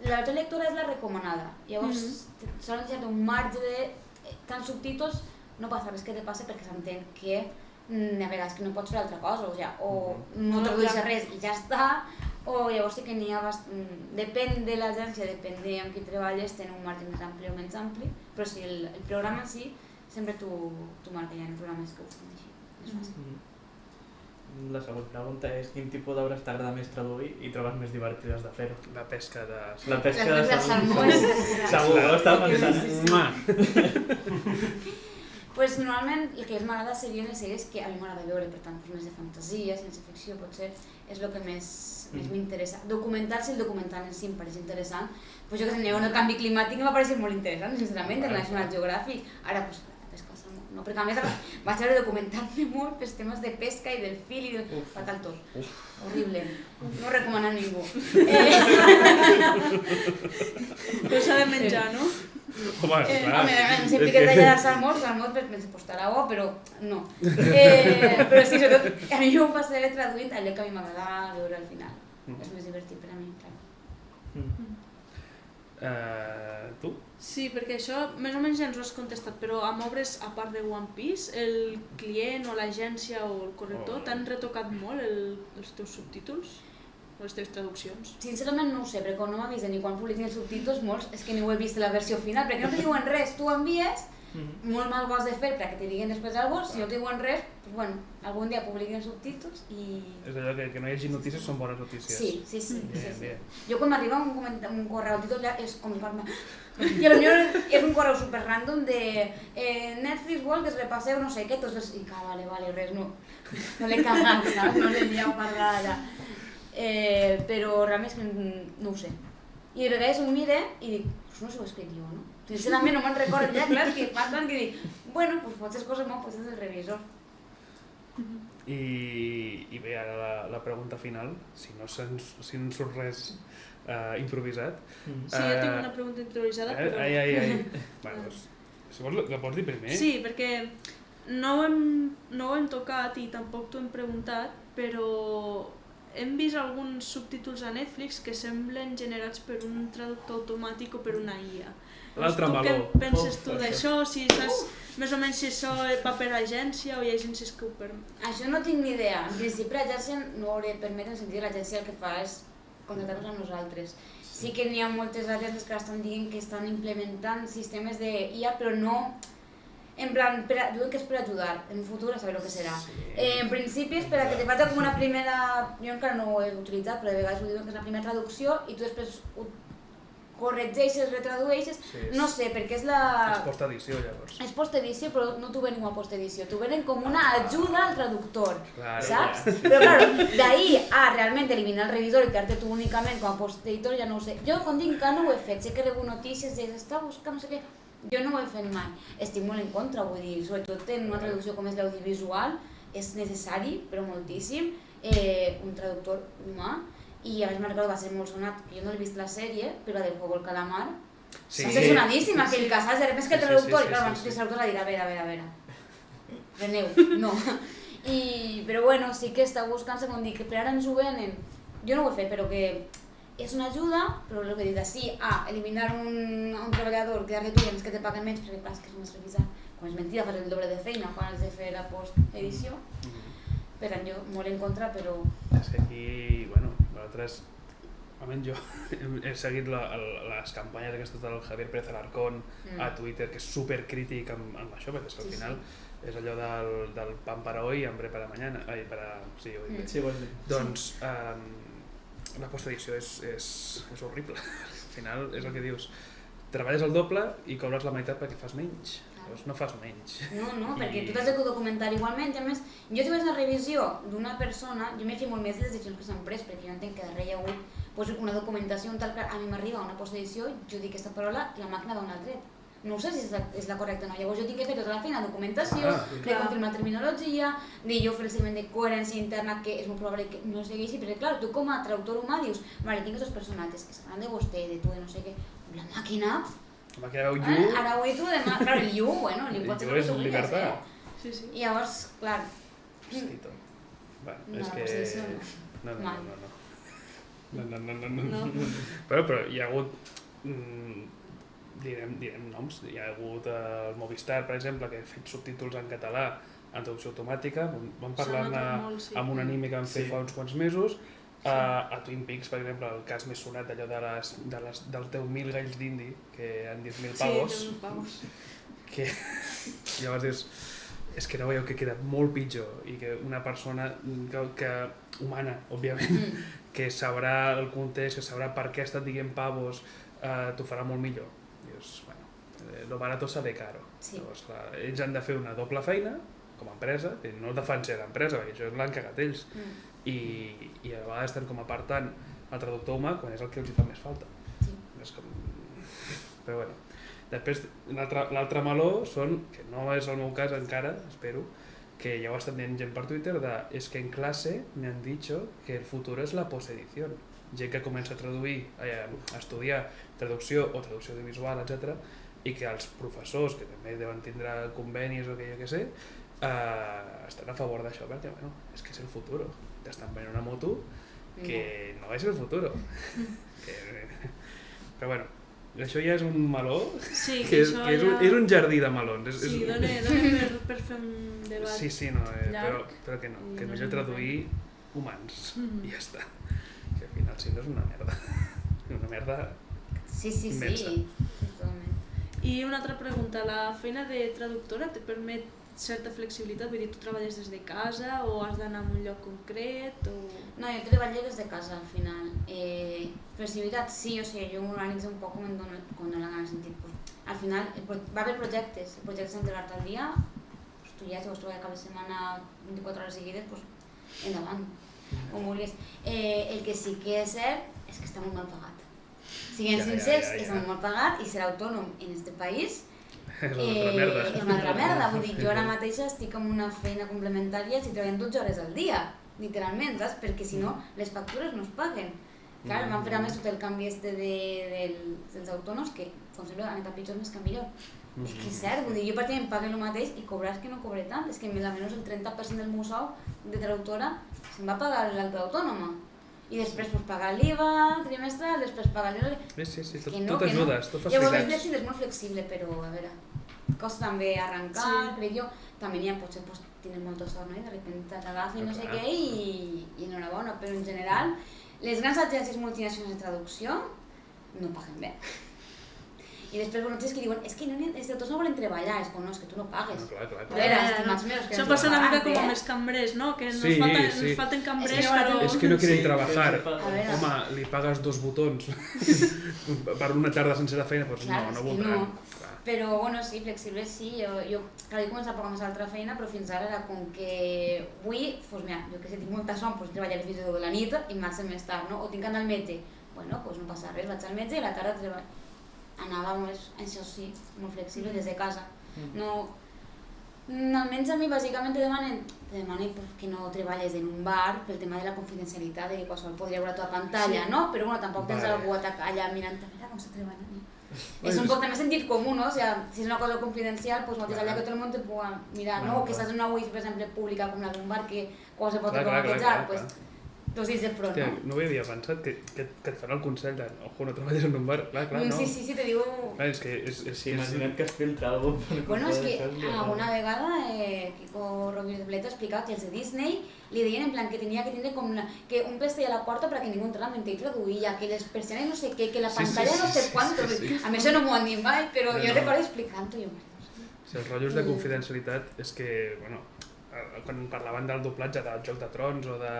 la velocitat lectora és la recomanada, llavors solen deixar un marge de tants subtítols, no passa res que te passe perquè s'entén que a vegades que no pots fer altra cosa, o no tradueixes res i ja està, o llavors sí que n'hi ha depèn de l'agència, depèn de amb qui treballes, tenen un marge més ampli o menys ampli, però sí, el programa en si sempre t'ho marca, hi ha programes que ho fan així, és fàcil. La següent pregunta és quin tipus d'obres t'agrada més traduir i trobes més divertides de fer-ho? La pesca de... La pesca de salmons. Segur, ho estava pensant. Pues normalment el que m'agrada serien les sèries que a mi m'agrada veure, per tant, més de fantasia, ciència-ficció, potser és el que més m'interessa. Documentar-se, el documental en si em pareix interessant, pues jo que sé, el canvi climàtic m'ha pareixit molt interessant, sincerament, el National Geographic. Ara, pues, la pesca, no, perquè a més vaig haver de documentar-me molt pels temes de pesca i del fil i del fatal tot. Horrible, no ho recomano a ningú. Però s'ha de menjar, no? Home, clar. Sempre que tallar el salmó penso posar agua, però no. Però sí, sobretot, a mi ho passaré traduint allò que a mi m'agrada veure al final. És més divertit per a mi, clar. Tu? Sí, perquè això més o menys ja ens ho has contestat, però amb obres a part de One Piece, el client o l'agència o el corrector t'han retocat molt els teus subtítols? O les teves traduccions? Sincerament no ho sé, perquè quan no m'avisen ni quan publiquen els subtítols, molts és que ni ho he vist la versió final, perquè no te diuen res, tu envies, molt mal ho has de fer perquè te diguin després alguna cosa, si no te diuen res, doncs bueno, algun dia publiquen subtítols i... És allò que no hi hagi notícies són bones notícies. Sí. Bien. Jo quan m'arriba un correu, el títol ja és com... I potser és un correu super random de Netflix vol que es repasseu no sé què, tots els... I vale, res, no l'he cagat, saps? No l'he liat parlar allà. Però realment és que no ho sé. I de vegades ho mire i dic, no s'ho he escrit jo, no? Sincerament no me'n recordo, ja clar, que fa tant que dic, bueno, doncs potser és cosa molt, potser és el revisor. I bé, ara la pregunta final, si no ens surt res improvisat. Sí, jo tinc una pregunta improvisada, però... Ai. Bueno, si vols la pots dir primer. Sí, perquè no ho hem tocat i tampoc t'ho hem preguntat, però hem vist alguns subtítols a Netflix que semblen generats per un traductor automàtic o per una IA. L'altre meló. Què penses tu d'això? Si saps més o menys si això va per agència o hi ha agències que ho permet? Això no tinc ni idea. En principi l'agència no hauria de permetre, en sentit l'agència el que fa és contractar-nos a nosaltres. Sí que n'hi ha moltes agències que estan dient que estan implementant sistemes d'IA, però no... En plan, diuen que és per ajudar, en un futur a saber el que serà. En principi és per a que te faci com una primera... Jo encara no ho he utilitzat, però de vegades ho diuen que és la primera traducció i tu després corregeixes, retradueixes, no sé, perquè és la... És postedició, llavors. És postedició, però no t'ho venen com a postedició, t'ho venen com una ajuda al traductor, saps? Però claro, d'ahí a realment eliminar el revisor i quedar-te tu únicament com a posteditor, ja no ho sé. Jo quan dic que no ho he fet, sé que rebo notícies de està buscant no sé què, jo no ho he fet mai. Estic molt en contra, vull dir, sobretot en una traducció com és l'audiovisual, és necessari, però moltíssim, un traductor humà. I a més me'n recordo, va ser molt sonat, que jo no he vist la sèrie, però la del Juego del Calamar. Va ser sonadíssima, aquell cas, saps? Més que el traductor, i clar, van sortir els traductors a dir, a veure, freneu, no. Però bueno, sí que està buscant-se, com dic, que per ara ens ho venen. Jo no ho he fet, però que és una ajuda, però el que dic, sí, eliminar un treballador, quedar-te tu i a més que te paguen menys, perquè clar, és que és més revisar. Quan és mentida, fas el doble de feina quan has de fer la post-edició. Per tant, jo molt en contra, però... És que aquí, bueno, nosaltres, almenys jo, he seguit les campanyes aquestes del Javier Pérez Alarcón a Twitter, que és supercrític amb això, perquè és que al final és allò del pan para hoy, hambre para mañana, sí, hoy. Sí, vols dir. Doncs la postedició és horrible. Al final és el que dius, treballes el doble i cobres la meitat perquè fas menys. No fas menys. No, perquè tu t'has de documentar igualment, i a més, jo si vaig a la revisió d'una persona, jo m'he fet molt més les decisions que s'han pres, perquè jo entenc que darrere hi ha hagut una documentació, un tal que a mi m'arriba una postedició, jo dic aquesta paraula i la màquina dona el tret. No ho sé si és la correcta o no, llavors jo tinc que fer tota la feina de documentació, de confirmar terminologia, de jo fer el seguiment de coherència interna, que és molt probable que no es segueixi, perquè clar, tu com a traductor humà dius, vale, tinc aquests personatges que sabran de vostè, de tu, de no sé què, la màquina... La màquina veu you... Ara ho he tu demà, clar, el you, bueno, li pot ser que és llibertat. Sí. I llavors, clar... Hostito. Bueno, és que... No. Però hi ha hagut... Direm noms. Hi ha hagut el Movistar, per exemple, que ha fet subtítols en català en traducció automàtica. Vam parlar amb un anime que vam fer fa uns quants mesos. A Twin Peaks, per exemple, el cas més sonat d'allò dels 10.000 galls d'indi, que han dit 1.000 pavos. Sí, 10.000 pavos. Que llavors dius, és que no veieu que queda molt pitjor i que una persona que humana, òbviament, que sabrà el context, que sabrà per què ha estat dient pavos, t'ho farà molt millor. Dius, bueno, lo barato sale caro. Llavors, clar, ells han de fer una doble feina, com a empresa, que no defensa l'empresa, perquè això l'han cagat ells, i a vegades estan com apartant el traductor humà quan és el que els hi fa més falta. És com... Però bueno, després l'altre meló són, que no és el meu cas encara, espero, que ja ho ha estat dient gent per Twitter, és que en classe me han dicho que el futuro es la postedición. Gent que comença a traduir, a estudiar traducció o traducció audiovisual, etc. I que els professors, que també deuen tindre convenis o que jo què sé, estan a favor d'això perquè, bueno, és que és el futuro. T'estan venent una moto que no és el futuro. Però bueno, això ja és un meló, que és un jardí de melons. Sí, dona per fer un debat. Sí, no, però que no, que millor traduir humans i ja està. Que al final si no és una merda. Una merda immensa. Sí, totalment. I una altra pregunta, la feina de traductora te permet certa flexibilitat? Vull dir, tu treballes des de casa o has d'anar a un lloc concret? No, jo treballo des de casa al final. Flexibilitat sí, o sigui, jo m'organitzo un poc com em dóna la gana, en sentit. Al final va haver projectes, el projecte s'ha entregat al dia, tu ja si vols treballar cada setmana 24 hores seguides, endavant, com vulguis. El que sí que és cert és que està molt mal pagat. Siguem sincers, està molt mal pagat i ser autònom en este país és una altra merda. Vull dir, jo ara mateix estic amb una feina complementària si treballant 12 hores al dia, literalment, saps? Perquè si no, les factures no es paguen. Clar, vam fer a més tot el canvi dels autònoms, que com sempre han anat pitjor més que millor. És que és cert, vull dir, jo pràcticament pagué el mateix i cobrar és que no cobré tant, és que almenys el 30% del meu sou de traductora se'm va pagar l'alta autònoma. I després pagar l'IVA trimestral, després pagar l'IVA... Sí, tot ajudes, tot facilitats. Llavors és molt flexible, però a veure, costa també arrencar, crec jo. També n'hi ha, potser tenen molta sort, no? I de repente t'agafa i no sé què i enhorabona, però en general les grans agències multinacionals de traducció no paguen bé. I després, bueno, és que diuen, és que els autors no volen treballar, és com, no, és que tu no pagues. No, clar. A veure, estimats meus, que això passa una mica com amb els cambrers, no? Que nos falten cambrers, però... És que no quieren trabajar. veure. Home, li pagues 2 botons per una tarda sencera de feina, doncs no voldran. Però, bueno, sí, flexible sí, jo cada dia començava a pagar més altra feina, però fins ara era com que avui, doncs mira, jo que sé, tinc molta son, doncs treballaré fins a 10 de la nit i marxar més tard, no? O tinc que anar al metge, bueno, doncs no passa res, vaig al metge i a la tarda treballo. Anava més, això sí, molt flexible des de casa. No, almenys a mi bàsicament te demanen que no treballes en un bar pel tema de la confidencialitat, de que qualsevol podria veure la teva pantalla, no? Però bueno, tampoc tens algú allà mirant, mira com està treballant. És un poc també sentit comú, no? O sigui, si és una cosa confidencial, doncs mateix allà que tot el món te pugui mirar, no? O que estàs en una wifi, per exemple, pública com la d'un bar que qualsevol pot automatitzar, doncs dos dits de front, no? Hòstia, no ho havia pensat, que et fan el consell de ojo, no treballes en un bar, clar, no. Sí, te diu... Clar, és que... Sí, imagina't que es filtra alguna cosa. Bueno, és que alguna vegada Kiko Rubio de Bleta ha explicat que els de Disney li deien en plan que tenia que tindre com que un pestell a la porta perquè ningú entrara mentre ell traduïa, que les persianes no sé què, que la pantalla no sé quantos... A mi això no m'ho han dit mai, però jo recordo explicant-ho i jo... Si els rotllos de confidencialitat és que, bueno, quan parlaven del doblatge del Joc de Trons o de,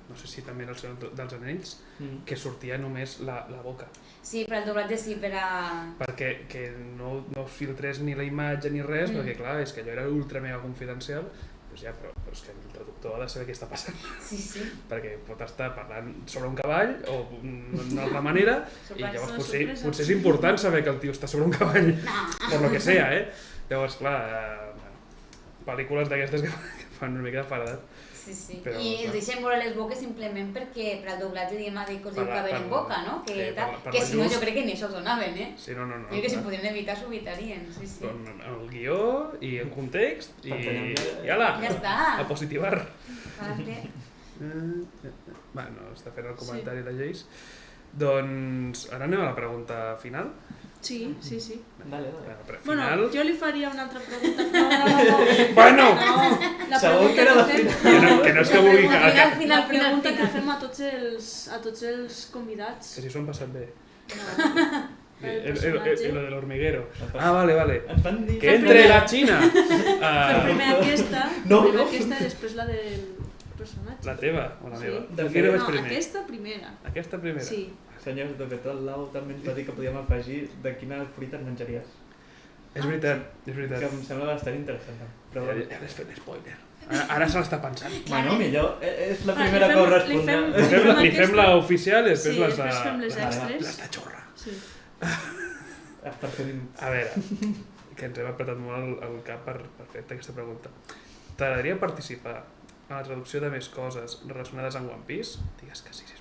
no sé si també el Senyor dels Anells, que sortia només la boca. Sí, per al doblatge sí, per a... Perquè que no filtrés ni la imatge ni res, perquè clar, és que allò era ultra mega confidencial, doncs ja, però és que el traductor ha de saber què està passant. Sí. Perquè pot estar parlant sobre un cavall o d'una altra manera, i llavors potser és important saber que el tio està sobre un cavall, per lo que sea, Llavors, clar, pel·lícules d'aquestes que fan una mica de faradat. Sí. Però, i ens deixem veure les boques simplement perquè per al doblatge diguem a dir que us diu caber en boca, no? Que si no jo crec que ni això ho donaven, Sí, no. Jo crec que si podien evitar s'ho evitarien, sí. El guió i el context i ala, ja està. A positivar. Vale. Bueno, està fent el comentari de Lleis. Doncs ara anem a la pregunta final. Sí. Dale. Bueno, jo li faria una altra pregunta. No. Bueno! Segur que era la final. Que no és que vulgui... La pregunta que fem a tots els convidats. Que si s'ho han passat bé. No. Lo del hormiguero. Ah, vale. Ens van dir... Que entre la Xina! Primer aquesta i després la del personatge. La teva o la meva? No, aquesta primera. Aquesta primera? Sí. Senyors, de fet, el Lau també ens va dir que podíem afegir de quina fruita et menjaries. És veritat. Que em sembla bastant interessant. Però... Ja l'has fet spoiler. Ara se l'està pensant. Bueno, millor. És la primera que ho respondrà. Li fem la oficial i després les de... Sí, després fem les extres. Les de xorra. Sí. A veure, que ens hem apretat molt el cap per fer aquesta pregunta. T'agradaria participar en la traducció de més coses relacionades amb One Piece? Digues que sí, sisplau.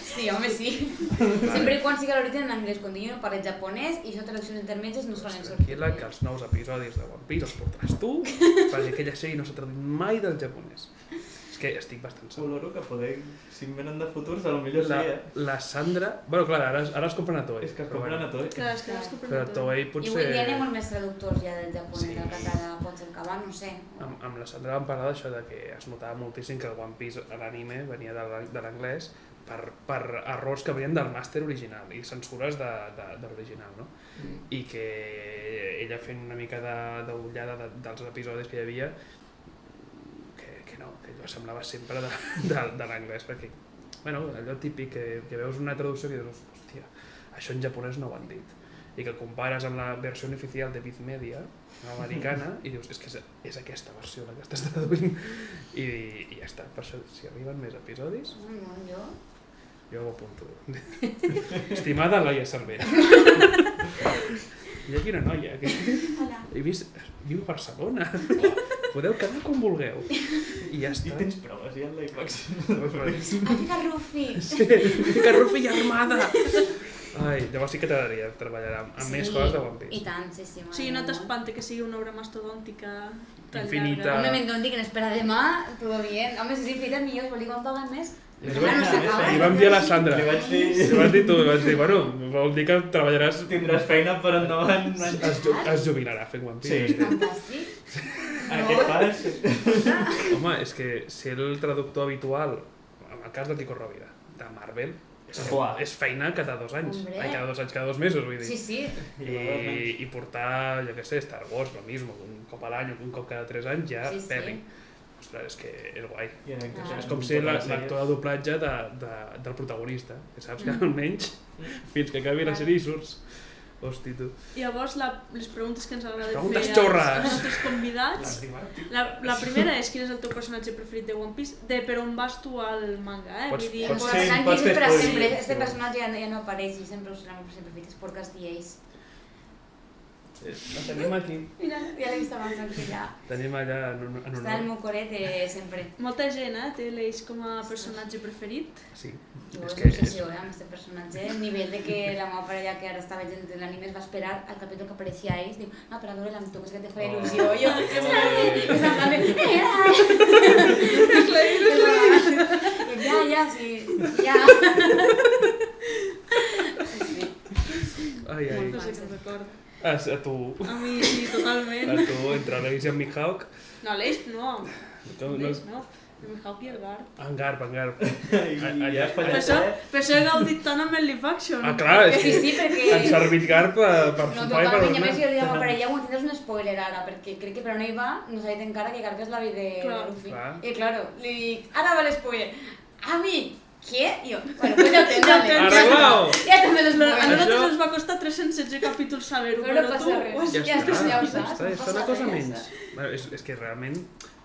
Sí, home, sí. Sempre i quan sigui l'origen en anglès, quan jo no parlo japonès i això traduccions intermèdies no solen sortir. Tranquil·la, que els nous episodis de One Piece els portaràs tu, perquè aquella sèrie no s'ha traduït mai del japonès. És que estic bastant segur. Oloro que poder, si em venen de futurs, potser sí, La Sandra... Bueno, clar, ara es compren a Toei. És que es compren a Toei. Clar, és que es compren però a Toei. Toei potser... I avui dia hi ha molt més traductors ja del japonès al català, pot ser que no sé. Amb la Sandra vam parlar d'això, de que es notava moltíssim que el One Piece, l'anime, venia de l'anglès per errors que venien del màster original i censures de l'original, no? I que ella fent una mica d'ullada dels episodis que hi havia, que allò semblava sempre de l'anglès, perquè, bueno, allò típic que veus una traducció i dius, hòstia, això en japonès no ho han dit. I que compares amb la versió oficial de Viz Media, americana, i dius, és que és aquesta versió la que estàs traduint. I ja està, per això, si arriben més episodis... Jo ho apunto. Estimada Laia Cervera. Hi ha aquí una noia que viu a Barcelona. Podeu quedar com vulgueu. I ja està. I tens proves, ja en l'Apex. Fica Rufi! Sí, fica Rufi i Armada! Ai, llavors sí que t'agradaria treballar amb més coses de One Piece. I tant, sí. Sí, no t'espante que sigui una obra mastodòntica tan infinita. llarga. Home, mendòntic, en espera demà, todo bien. Home, si és infinita, millor, vol dir quan paguen més. Li vam dir a la Sandra. Li vaig dir tu, bueno, vol dir que treballaràs... Tindràs feina per endavant. Es jubilarà fent One Piece. Sí. Fantàstic. Aquest pas... Home, és que ser el traductor habitual, en el cas del Kiko Rovira, de Marvel, És feina cada 2 anys. Hombre. Ai, cada 2 anys, cada 2 mesos, vull dir. Sí, sí. I portar, jo què sé, Star Wars, lo mismo, un cop a l'any o un cop cada 3 anys ja Sí, sí. peli. Ostres, és que és guai. Ah. És com ser l'actor de doblatge del protagonista, que saps que almenys fins que acabi la sèrie hi surts. Hosti, tu. Llavors, les preguntes que ens agrada Preguntes fer xorres. als nostres convidats... La primera és quin és el teu personatge preferit de One Piece, de per on vas tu al manga, eh? Pots- Vull dir, pots Pues fer- San pots Luis fer para spoiler, siempre. si Este vols. personatge ja no apareix i sempre ho serà sempre fet. És podcast i ells. La tenim aquí. Mira, ja l'he vist abans, que ja... Tenim allà en Està el honor. meu coret sempre. molta gent té l'Eix com a personatge preferit. Sí. Jo És és que obsessió amb aquest personatge, a nivell de que la meva parella que ara està veient l'anime es va esperar al capítol que apareixia a ells, diu, no, però adoro l'Amito, que és que te fa il·lusió, jo, que és en plan de, ja, sí, ja. Sí, Ai, ai. No sé què em recorda. A tu. A mi sí, totalment. A tu, entre l'Eix i en Mihawk. No, l'Eix no. No, L'Eix no. El Mihawk i el Garp. En Garp, en Garp. Ja has Per fallat, això, per això he gaudit tant amb el live action. Ah, clar, és Sí, que sí, perquè... han servit Garp per No, sopar i per totalment, i a més berenar. jo li dic a per ella, ho tindràs un spoiler ara, perquè crec que per on ell va no s'ha dit encara que Garp és l'avi de Clar. Luffy. Clar. I claro, li dic, ara va l'espoiler. Avi, què? I jo, bueno, pues ja ho tens, dale. Arreglao! Ja tens A l'espoiler. nosaltres ens va costar 316 capítols saber-ho, Però no però passa tu... res. Ja Ja està, està, ja ho ja saps, està, no és passa una cosa res, menys. ja Bueno, és que realment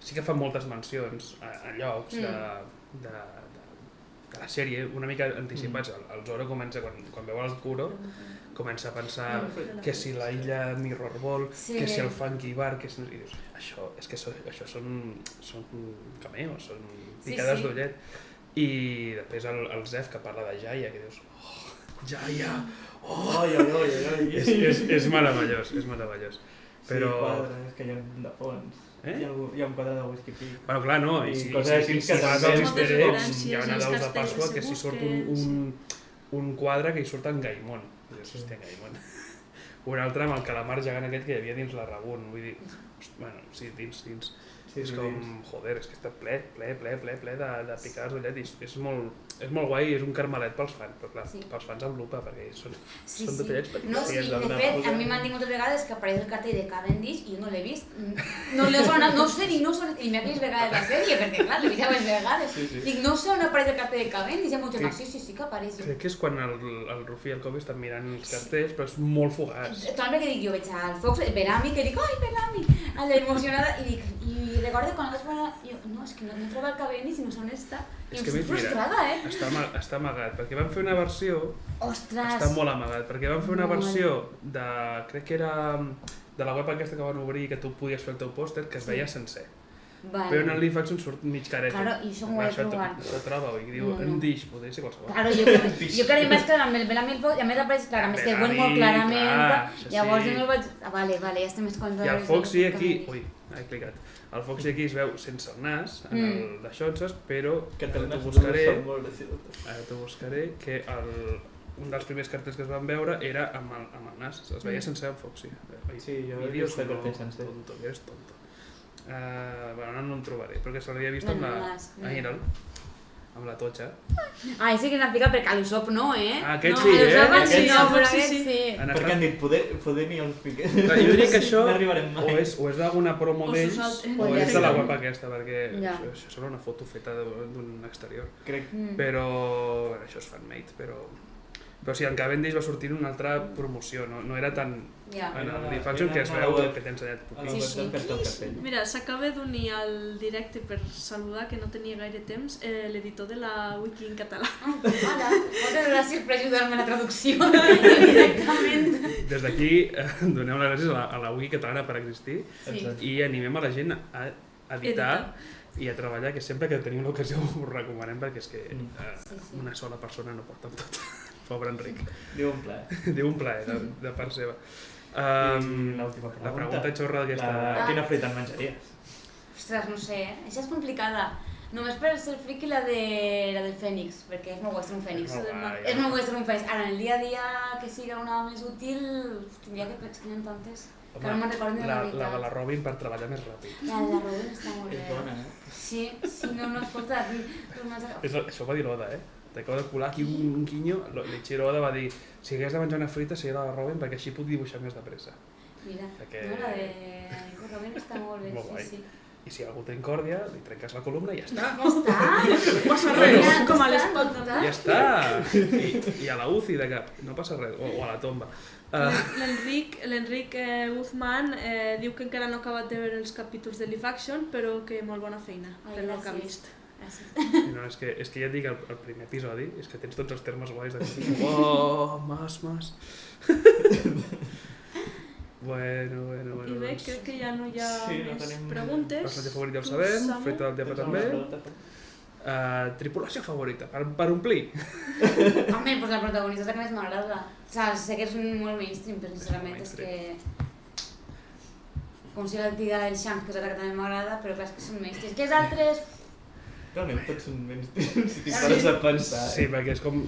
sí que fa moltes mencions a llocs de la sèrie, una mica anticipats. El Zoro comença, quan veu el Kuro, comença a pensar que si la illa Mirror Ball, Sí. que si el Funky Bar, que si... I dius, això són cameos, són picades sí. d'ullet. I després el Zef, que parla de Jaya, que dius, oh, Jaya, oh! Ai, ai, ai, ai. És meravellós, és meravellós. Però... Sí, quadres que hi ha de fons. Eh? Hi ha un quadre de Whisky Peak. Bueno, clar, no, i I si coses així que vas també- als Moltes easter eggs, referències hi ha una als daus de castells Pasqua que que se si surt busquen, un quadre que hi surt en Gaimon. I dius, hòstia, Gaimon. Un altre amb el calamar gegant aquest que hi havia dins la Rabun, vull dir, bueno, sí, dins. Sí, És sí, com, dins. joder, és que està ple de picades d'ullet i és molt guai, és un carmelet pels fans, però clar, Sí. pels fans amb lupa, perquè són Sí, detallets sí. petits. No, sí, és de una fet, cosa- a mi m'han dit moltes vegades que apareix el cartell de Cavendish i jo no l'he vist. No l'he sonat, no sé, i m'ha vist vegades la sèrie, perquè clar, l'he vist diverses vegades. Sí. Dic, no sé on apareix el cartell de Cavendish, i em diuen, sí que apareix. Crec que és quan el Rufi i el Kobe estan mirant els cartells, però és molt fugaç. També que dic, jo veig al Fox, el Belami, que dic, ai, Belami, a l'emocionada, i dic, i recordo quan vaig veure, jo, no, és que no trobo el Cavendish i no sé on està. I És em que sento mira, frustrada, està amagat, perquè van fer una versió, Ostres! està molt amagat, perquè van fer una Molt. versió de, crec que era de la web aquesta que van obrir, que tu podies fer el teu pòster, que es veia sencer. Vale. Però en el live action surt mig careta. Claro, i això m'ho he trobat. Això troba, i diu, No. en Dish, podria ser qualsevol. Claro, jo que vaig quedar amb el Belami i el Fox, i a més apareix clar, a més que es veu molt Belami, clarament, clar, això llavors sí. jo no el vaig... Ah, vale, ja estem més contents. I el Foxy aquí, he clicat. El Foxy aquí es veu sense el nas, en el de Xonses, però Que ara te'l t'ho buscaré, molt graciosos. ara t'ho buscaré, que un dels primers cartells que es van veure era amb el nas, es veia sense el Foxy. Sí, jo he Vídeos vist el no, cartell sencer. tonto, que eres tonto. Bueno, no el trobaré, perquè se l'havia vist No, amb no, la... nas, Ah, mira'l, amb la totxa. Ai, sí que n'ha ficat perquè a l'Usop no, eh? Ah, aquest no, sí, a l'Usop Aquest sí, no, sí, però sí, aquest sí. sí. Han Perquè estat... han dit, poder ni els piquets. Clar, jo diria que això No arribarem mai. o és d'alguna promo O d'ells s'ho salten. o Ja és de la està. web aquesta, perquè Ja. això sembla una foto feta d'un exterior. Crec Però bueno, això és fan-made, però sí, en Cavendish va sortir una altra promoció, no era tan Ja. en el Era live action que es la veu web. que t'he ensenyat a la poquí. web Sí, del cartell cartell. Mira, s'acaba d'unir al directe per saludar, que no tenia gaire temps, l'editor de la wiki en català. Ah, hola, moltes gràcies per ajudar-me a la traducció directament. Des d'aquí donem les gràcies a la Wiki catalana per existir Sí. i animem a la gent a editar i a treballar, que sempre que tenim l'ocasió ho recomanem, perquè és que Sí, sí. una sola persona no porta amb tot. Pobre Enric. Diu un plaer. Diu un plaer de part seva. I l'última La pregunta xorra aquesta... Quina fruita en menjaries? Ostres, no sé, això és complicada. Només per ser friki la del Fènix, perquè és molt guai ser un Fènix. És molt guai, És molt guai ser un Fènix. Ara, en el dia a dia que siga una més útil, tindria que pensar en tantes. Que no me'n recordo de la La de la veritat. Robin per treballar més ràpid. La de la Robin està molt És bé. bona, eh? Sí, no, escolta. Això ho va dir l'Oda, eh? t'acabo de colar aquí un guinyo. L'Ichiro Oda va dir, si hagués de menjar una fruita seria la de Robin perquè així puc dibuixar més de pressa. Mira, Que- no, la de Nico Robin està molt bé, Molt guai. sí. I si algú té incòrdia, li trenques la columna i ja està. Ja està! No passa Ja res, està, com a ja l'espalda. Ja està! I a la UCI de cap, no passa res, o a la tomba. L'Enric Guzmán diu que encara no ha acabat de veure els capítols de Live Action, però que molt bona feina, Ai, per lo que ha gràcies. vist. Gràcies. No, és que ja et dic, el primer episodi, és que tens tots els termes guais de oh, mas. Bueno. I bé, crec que ja no hi ha Sí, no més tenim- preguntes. Personatge favorit ja ho Tu, sabem, Samu? fruita del diable també. Tripulació favorita, per omplir. Home, pues la protagonista és la que més m'agrada. O sea, sé que és molt mainstream, però sincerament és que... Com si la tira del Shanks, que és la que també m'agrada, però clar, és que són mainstream. Que els altres... Realment tots són menys si t'hi pares a pensar. Sí, perquè és com...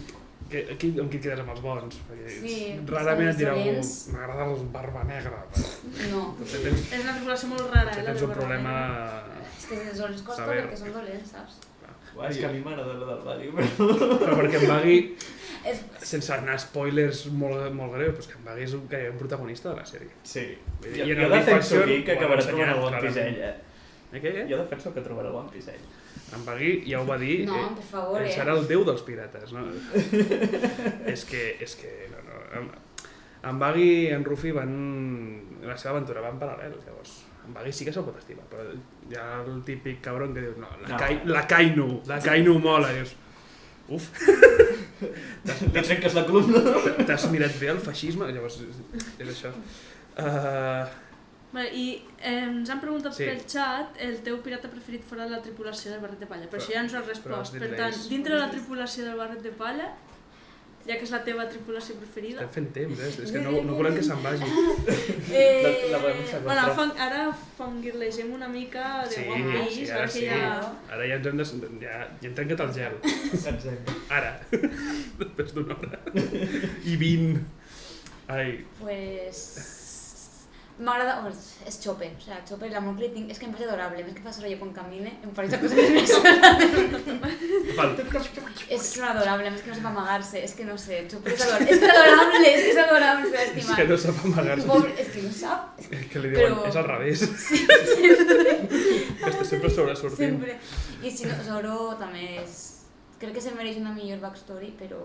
Aquí amb qui et quedes amb els bons? Perquè Sí, rarament et dirà els algú, dolents. m'agrada el barba negra. No. Potser tens, És una tripulació molt rara, potser la tens de un problema... És que els costa Saber. perquè són dolents, saps? Uah, és que a mi m'agrada la del Badi, però... Però perquè en Bagui, És... sense anar a spoilers molt greus, però és que en Bagui és un protagonista de la sèrie. Sí. I Jo, en jo el defenso Live aquí que Action ho acabarà han trobant el One ensenyat, Piece ell, clarament. Què? Jo defenso que trobarà el One Piece ell. En Bagui ja ho va dir, No, per favor, ell serà el déu dels pirates, no? és que no. En Bagui i en Ruffy van... La seva aventura va en paral·lel, llavors. En Bagui sí que se'l pot estimar, però hi ha el típic cabron que dius, no, la Kainu mola, dius, uf. Li trenques la columna. T'has mirat bé el feixisme? Llavors, és això. Vale, i ens han preguntat Sí. pel xat el teu pirata preferit fora de la tripulació del barret de palla, però això ja ens ho has però respost. has dit Per tant, l'Ace. dintre de la tripulació del barret de palla, ja que és la teva tripulació preferida... Estem fent temps, és que no volem que se'n vagi. La podem Bueno, seqüestrar. ara fangirlegem una mica de Sí, One Piece, ara ara sí. que ja... Ara ja ens hem trencat el gel. Exacte. Ara. Després d'una hora. I 20. Ai, Pues... M'agrada... Oh, és Chopper, o sea, Chopper, l'amor que li tinc és que em pareix adorable, més que fa soroll quan camine, em pareix la cosa més falta. És adorable, més que no sap amagar-se, és que no sé, Chopper és adorable, és adorable, és adorable, s'ha És d'estimar. que no sap amagar-se. Pobre, és que no sap. Que li diuen, Però- és al revés. Sí, sempre. Està sempre sobresortint. Sempre. I si no, Zoro també és... Crec que se mereix una millor backstory, però...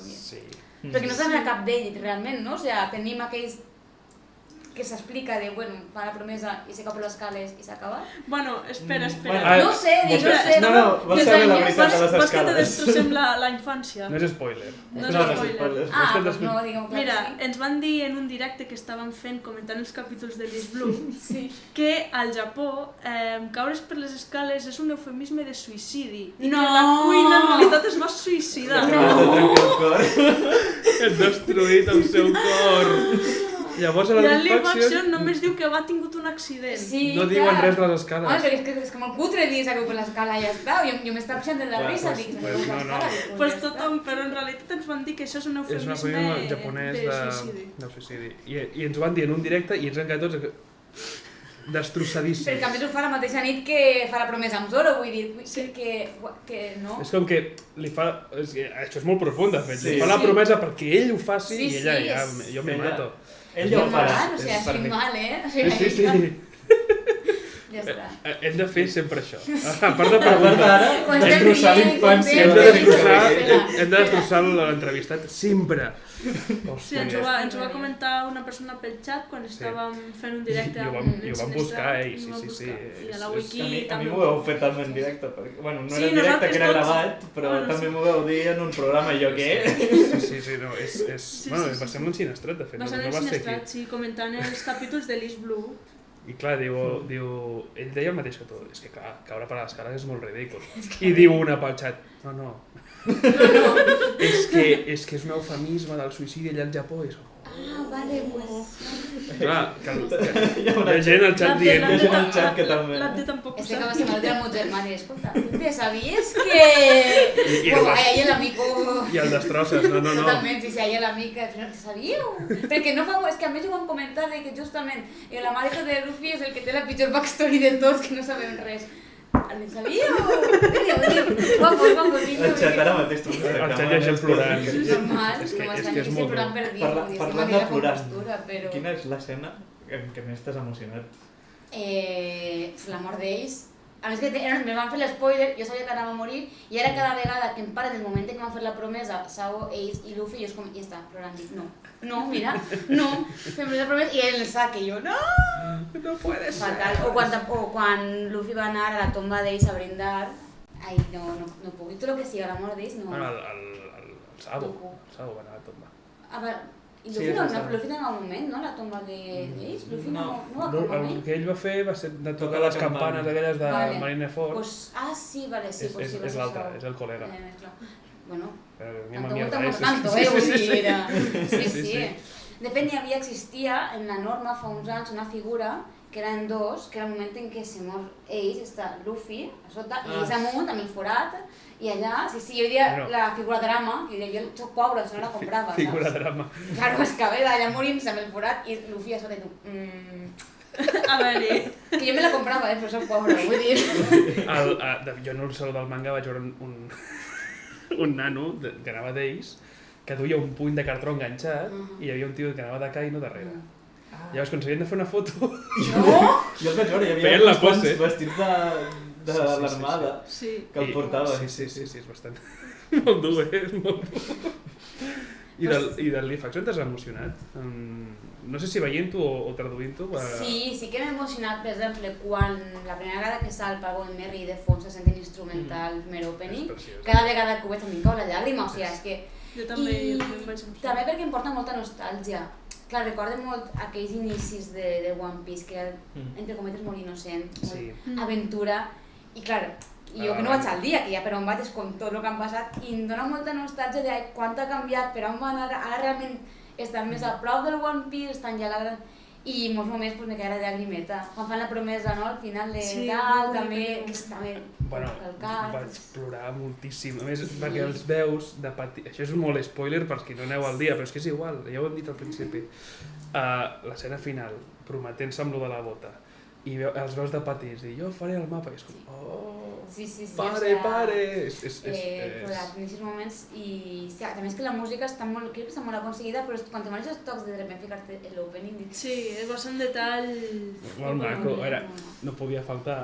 Sí. Perquè no sabem a cap d'ell, realment, no? O sigui, tenim aquells que s'explica de, bueno, fa la promesa i se cau per les escales i s'acaba. Bueno, espera. Bueno, No sé, dic, no sé. No, vols saber la veritat de les Vols que te escales. destrossem la infància? No és spoiler. No és No, spoiler. Ah, És que doncs no, diguem clar Mira, que sí. ens van dir en un directe que estàvem fent comentant els capítols de Liz Blue Sí. que al Japó caure's per les escales és un eufemisme de suïcidi i No! que la cuina en realitat es va suïcidar. M'has de trencar el cor. Hem destruït el seu cor. Llavors a I la en Live Live Action només diu que va tingut un accident. Sí, no diuen clar. res de les Home, escales. però és que molt cutre dir que per l'escala i ja està. Jo m'estava baixant de la Clar, risa, pues- dic, pues no, no. Pues tothom, però en realitat ens van dir que això és un És un eufemisme eufemisme japonès de suïcidi. del suïcidi. I ens ho van dir en un directe i ens han quedat tots destrossadíssims. Perquè a més ho fa la mateixa nit que fa la promesa amb Zoro, vull dir, que no. És com que li fa... això és molt profund, de fet. Sí. Li fa la Sí. promesa perquè ell ho faci Sí, i ella sí, ja... és- Jo me Ella- mato. Ell ja ho farà. O sigui, per estic mi. mal, eh? O Sí, sigui, sí. Ja està. Hem de fer sempre això. A part de A part preguntar, d'ara, Quan destrossar estem dient, l'infància. hem de destrossar, Espera. hem de destrossar l'entrevistat sempre. Sí, ens ho va comentar una persona pel xat quan estàvem fent un directe I ho amb vam Sinestra, buscar, i sí, ho vam sí, sí. buscar. I a la És- wiki A mi també m'ho vau fer també en directe, perquè, bueno, no Sí, era en directe, que era nosaltres tots- gravat, però Bueno, també sí. m'ho vau dir en un programa, i jo què? Sí, no, bueno, va ser amb un Sinestrat, de fet, Va ser no en va ser Sinestrat, aquí. sí, comentant els capítols de Liz Blue. I clar, diu, ell deia el mateix que tu, és que clar, caure per les escales és molt ridícul. I diu una pel xat, no, és que és un eufemisme del suïcidi allà al Japó, i és com... Ah, vale, pues... Clar, que Hi ha hi ha gent al xat dient... Hi ha gent al xat que també. L'Abde tampoc ho Este acaba sap. de ser el meu germà i escolta, ¿te sabías que...? I Bueno, el- ahí el amigo... I el destrosses, no. Totalment, sí, ahí l'amiga, però no sabíeu? Perquè no fa... És que a més ho van comentar de que justament la mare de Luffy és el que té la pitjor backstory de tots, que no sabem res. El sabíeu? Guapos, El xat ara mateix tu El xat ja gent plorant. normal, És que no és m'està molt plorant per dir, Parlant de plorant, però... quina és l'escena en què més t'has emocionat? La mort d'ells. A més que me van fer l'espoiler, jo sabia que anava a morir, i era cada vegada que em paren del moment en què m'han fet la promesa, Sao, ells i Luffy, jo és com, ja està, plorant, dic, no, mira, no, fem la promesa, i el saque, i jo, no! No puede ser. Fatal. O quan Luffy va anar a la tomba d'ells a brindar, ai, no puc, i tot el que sigui, a la mort d'ells, no. Bueno, el Sabo va anar a la tomba. I Luffy no en el moment, no? La tomba d'ells? Luffy no va com el que ell va fer va ser de tocar les campanes aquelles de Marineford. Sí, vale, sí, pues sí, és l'altre, és el col·lega. Bueno, tanto, vull dir, sí. De fet, existia en la norma fa uns anys una figura que eren dos, que era el moment en què se mor ells, està Luffy a sota, i ells amunt, amb el forat, i allà, jo diria la figura drama, que diria, jo soc pobre, això no la comprava, saps? Figura drama. Claro, és que ve d'allà morint-se amb el forat i Luffy a sota i tu... A veure... Que jo me la comprava, però soc pobre, vull dir... Jo no sé del manga, vaig veure un nano que anava d'ells, que duia un puny de cartró enganxat, i hi havia un tio que anava de Kaino darrere. Llavors, quan s'havien de fer una foto... No? Jo els vaig veure, hi havia uns quants vestits de l'armada que el portaven. Sí, és bastant... Molt dur, és molt dur. I del Leaf Action t'has emocionat? No sé si veient-ho o traduint-ho. Sí que m'he emocionat, per exemple, quan la primera vegada que salpa Going Merry de fons se sent instrumental mer opening, cada vegada que ho veig em cau la llàgrima, o sigui, és que... Jo també em vaig emocionar. També perquè em porta molta nostàlgia. Clar, recordo molt aquells inicis de One Piece, que era, entre cometes, molt innocent, molt aventura, i clar, jo que no vaig al dia, que ja per on vaig és com tot el que han passat, i em dona molta nostàlgia de quant ha canviat, per on van ara realment estan més a prop del One Piece, estan ja a la gran... I en molts moments me queda la llagrimeta. Quan fan la promesa, no?, al final de tal, també... Bueno, vaig plorar moltíssim. A més, perquè els veus de petit... Això és molt spoiler pels qui no aneu al dia, però és que és igual, ja ho hem dit al principi. L'escena final, prometent-se amb lo de la bota, i els veus de petits, i jo faré el mapa, i és com... Sí, pare! Però als inicis moments, i també és que la música està molt, crec que està molt aconseguida, però quan te manes els tocs de repente ficar-te l'opening... Sí, és bastant detall... Molt maco, no podia faltar,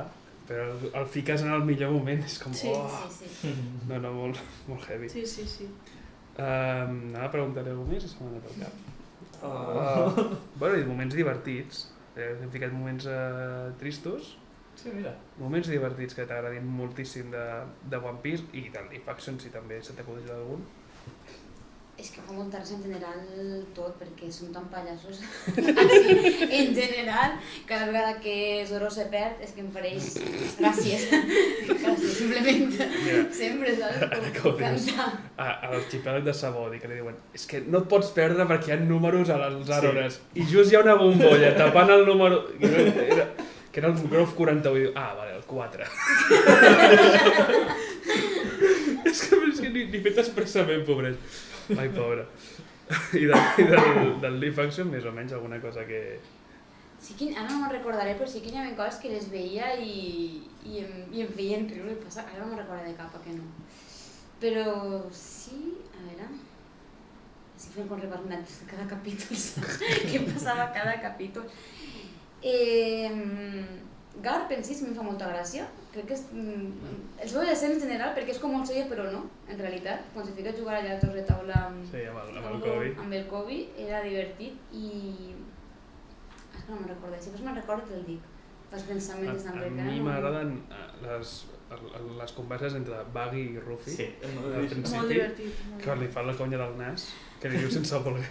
però el fiques en el millor moment, és com... Sí. No, molt heavy. Sí. Anava a preguntar-li alguna cosa més, se m'ha anat al cap. Bueno, i moments divertits. Hem ficat moments tristos. Sí, mira. Moments divertits que t'agradin moltíssim de One Piece i del Leaf Action, si també se t'acudeix d'algun. És que fa molta risa en general tot, perquè són tan pallassos. En general, cada vegada que Zoro se perd és que em pareix gràcies, simplement. Sempre, saps? Ara que ho dius, a l'arxipèlag de Sabodi, que li diuen és que no et pots perdre perquè hi ha números a les àrores, i just hi ha una bombolla tapant el número... Que era el Grove 41, i diu, vale, el 4. És que ni fet expressament, pobret. Ai, pobre. I del Leaf Action, més o menys, alguna cosa que... Sí que, ara no me'n recordaré, però sí que hi havia coses que les veia i em feien riure, ara no me'n recordaré de cap, que no. Però sí, a veure... Estic fent com reparnats de cada capítol, saps? Què passava a cada capítol? Garp en si em fa molta gràcia, crec que els veu de ser en general perquè és com molt seria però no, en realitat, quan se fica a jugar allà a torre de taula amb el Kobe era divertit i... és que no me'n recordo, si me'n recordo te'l dic, els pensaments d'en Recan. A mi m'agraden les converses entre Buggy i Ruffy, al principi, que li fan la conya del nas, que li diu sense voler.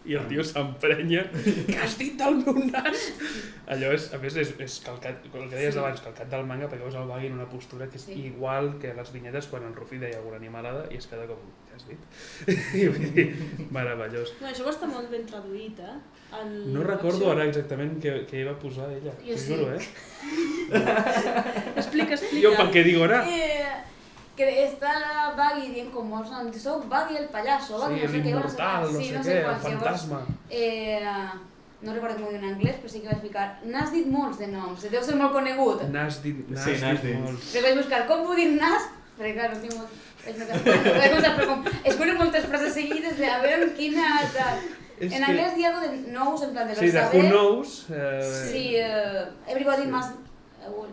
I el tio s'emprenya, què has dit del meu nas? Allò és, a més, és calcat, el que deies abans, calcat del manga, perquè veus el Buggy en una postura que és igual que les vinyetes quan en Ruffy deia alguna animalada i es queda com, què has dit? I vull dir, meravellós. No, això va estar molt ben traduït, No recordo ara exactament què hi va posar ella, t'ho juro, Explica. Jo pel que dic ara... Que està Buggy dient com molts noms, sou Buggy el pallasso, Buggy no sé què, l'immortal, no sé què, el fantasma. no recordo com ho diu en anglès, però sí que vaig ficar n'has dit molts de noms, deu ser molt conegut. N'has dit molts. Però vaig buscar com puc dir n'has, perquè clar, no tinc molt... Vaig començar per com... Escollo moltes frases seguides de a veure quina... En anglès hi ha algo de knows, en plan de lo saber. Sí, de who knows. Sí, everybody must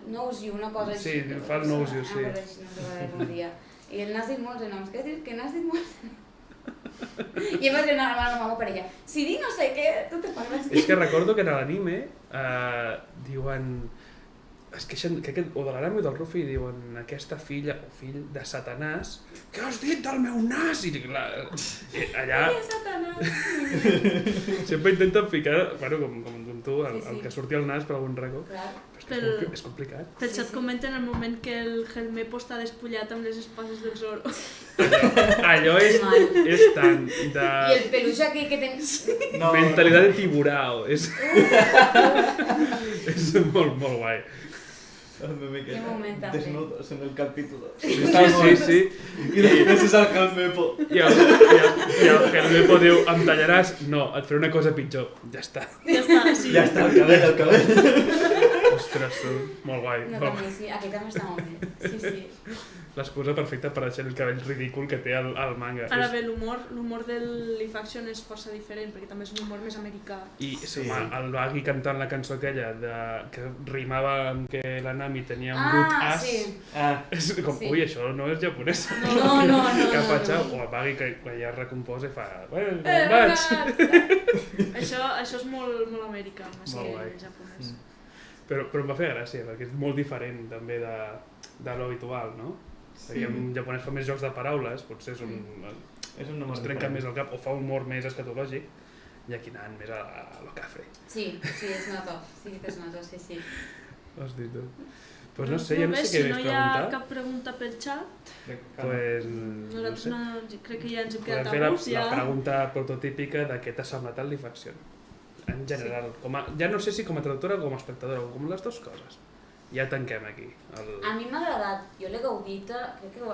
knows you, una cosa així. Sí, fa el knows you, sí. No recordaré algun dia. I el n'has dit molts de noms, què has dit? Que n'has dit molts de noms? I em vaig dir una mama per ella, si dic no sé què, tu te parles. És que recordo que en l'anime diuen, es queixen, crec que o de l'Arami o del Ruffy, diuen aquesta filla o fill de Satanàs, què has dit del meu nas? I clar, allà... Sempre intenten ficar, bueno, com tu, el que surti al nas per algun racó. Però és complicat. Pel xat comenten el moment que el Helmepo està despullat amb les espases del Zoro. Allò és tant de... I el peluix aquell que tens... Mentalitat de tiburao. És molt guai. El meme que desnudos en el capítulo. Sí. I després és el Helmepo. I el Helmepo diu, em tallaràs? No, et faré una cosa pitjor. Ja està. Sí. Ja està, el cabell. Ostres, molt guai. No, també sí, aquí també està molt bé. Sí. L'excusa perfecta per deixar el cabell ridícul que té el manga. Ara bé, l'humor del Leaf Action és força diferent, perquè també és un humor més americà. I el Baggy cantant la cançó aquella que rimava amb que la Nami tenia un good ass. És com, ui, això no és japonès. No. Capatxa, o el Baggy que ja recomposa i fa, bueno, vaig. Això és molt americà, més que japonès. Però em va fer gràcia, perquè és molt diferent també de l'habitual, no? Perquè en japonès fa més jocs de paraules, potser es trenca més el cap o fa un humor més escatològic, i aquí anant més a lo cafre. Sí, es nota, sí. Hosti, tu. Pues no sé, jo no sé què més preguntar. Si no hi ha cap pregunta pel xat, pues no sé. Crec que ja ens hem quedat a gust. Podem fer la pregunta prototípica de què t'ha semblat el Leaf Action. En general, ja no sé si com a traductora o com a espectadora, o com les dues coses. Ja tanquem aquí. A mi m'ha agradat, jo l'he gaudit, crec que ho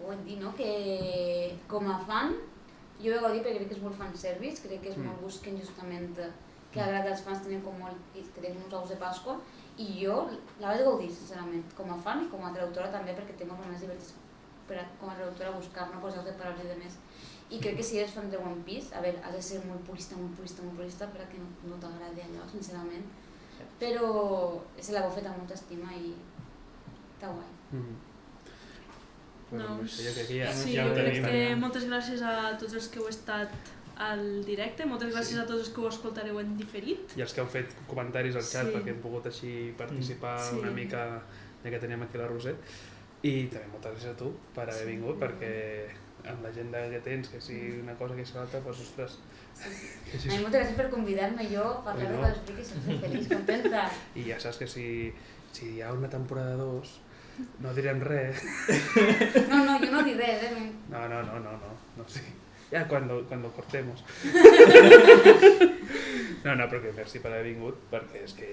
podem dir, no? Que com a fan, jo l'he gaudit perquè crec que és molt fanservice, crec que és molt busquen justament que agrada als fans tenen com molt, que tenen uns ous de Pasqua, i jo la vaig gaudir, sincerament, com a fan i com a traductora també, perquè tinc molt més divertit com a traductora buscar-ne coses de paraules i de més. I crec que si eres fan de One Piece, a veure, has de ser molt purista perquè no t'agradi allò, sincerament. Però se l'ha fet amb molta estima i està guai. Jo crec que moltes gràcies a tots els que heu estat al directe, moltes gràcies a tots els que ho escoltareu en diferit. I els que heu fet comentaris al xat perquè hem pogut així participar una mica ja que teníem aquí la Roser. I també moltes gràcies a tu per haver vingut, perquè amb l'agenda que tens, que si una cosa que si l'altra, doncs ostres. Moltes gràcies per convidar-me, jo a parlar de coses friquis, sempre feliç, contenta. I ja saps que si hi ha una temporada 2, no direm res. No, jo no diré res. No, sí. Ya cuando cortemos. No, però que merci per haver vingut, perquè és que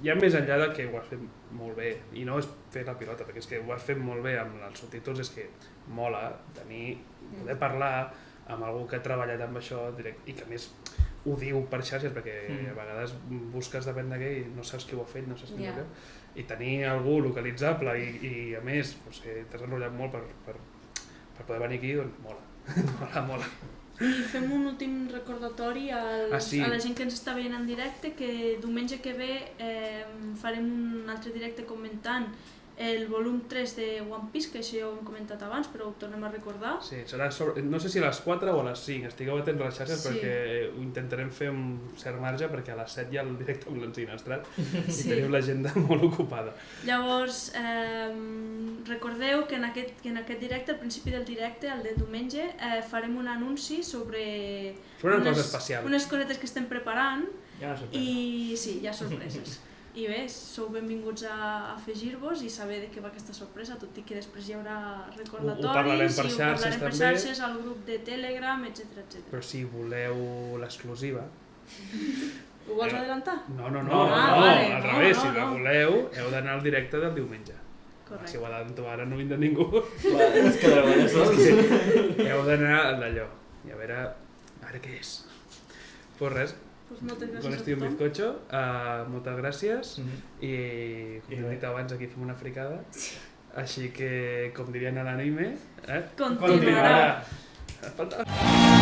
ja més enllà de que ho has fet molt bé, i no és fer la pilota, perquè és que ho has fet molt bé amb els subtítols, és que mola poder parlar amb algú que ha treballat amb això i que a més ho diu per xarxes, perquè a vegades busques depèn de què i no saps qui ho ha fet, no saps qui ho ha fet, i tenir algú localitzable i a més t'has enrotllat molt per poder venir aquí, doncs mola. I fem un últim recordatori a la gent que ens està veient en directe, que diumenge que ve farem un altre directe comentant el volum 3 de One Piece, que això ja ho hem comentat abans, però ho tornem a recordar. Sí, serà no sé si a les 4 o a les 5, estigueu atents a les xarxes perquè ho intentarem fer amb cert marge, perquè a les 7 hi ha el directe amb l'ensinastrat i teniu l'agenda molt ocupada. Llavors, recordeu que en aquest directe, al principi del directe, el de diumenge, farem un anunci sobre unes cosetes que estem preparant i sí, hi ha sorpreses. I bé, sou benvinguts a afegir-vos i saber de què va aquesta sorpresa, tot i que després hi haurà recordatoris ho parlarem per xarxes al grup de Telegram, etc. Però si voleu l'exclusiva... Ho vols adelantar? No, al revés, si la voleu heu d'anar al directe del diumenge. Correcte. Si ho adelanto ara no vindrà ningú. És que allà sols. Heu d'anar a d'allò i a veure què és. Pues res, Pues moltes gràcies Con a esto y un tothom. bizcocho. Moltes gràcies. I, com I hem res. dit abans, aquí fem una fricada. Així que, com dirien a l'anime, Continuarà. Falta...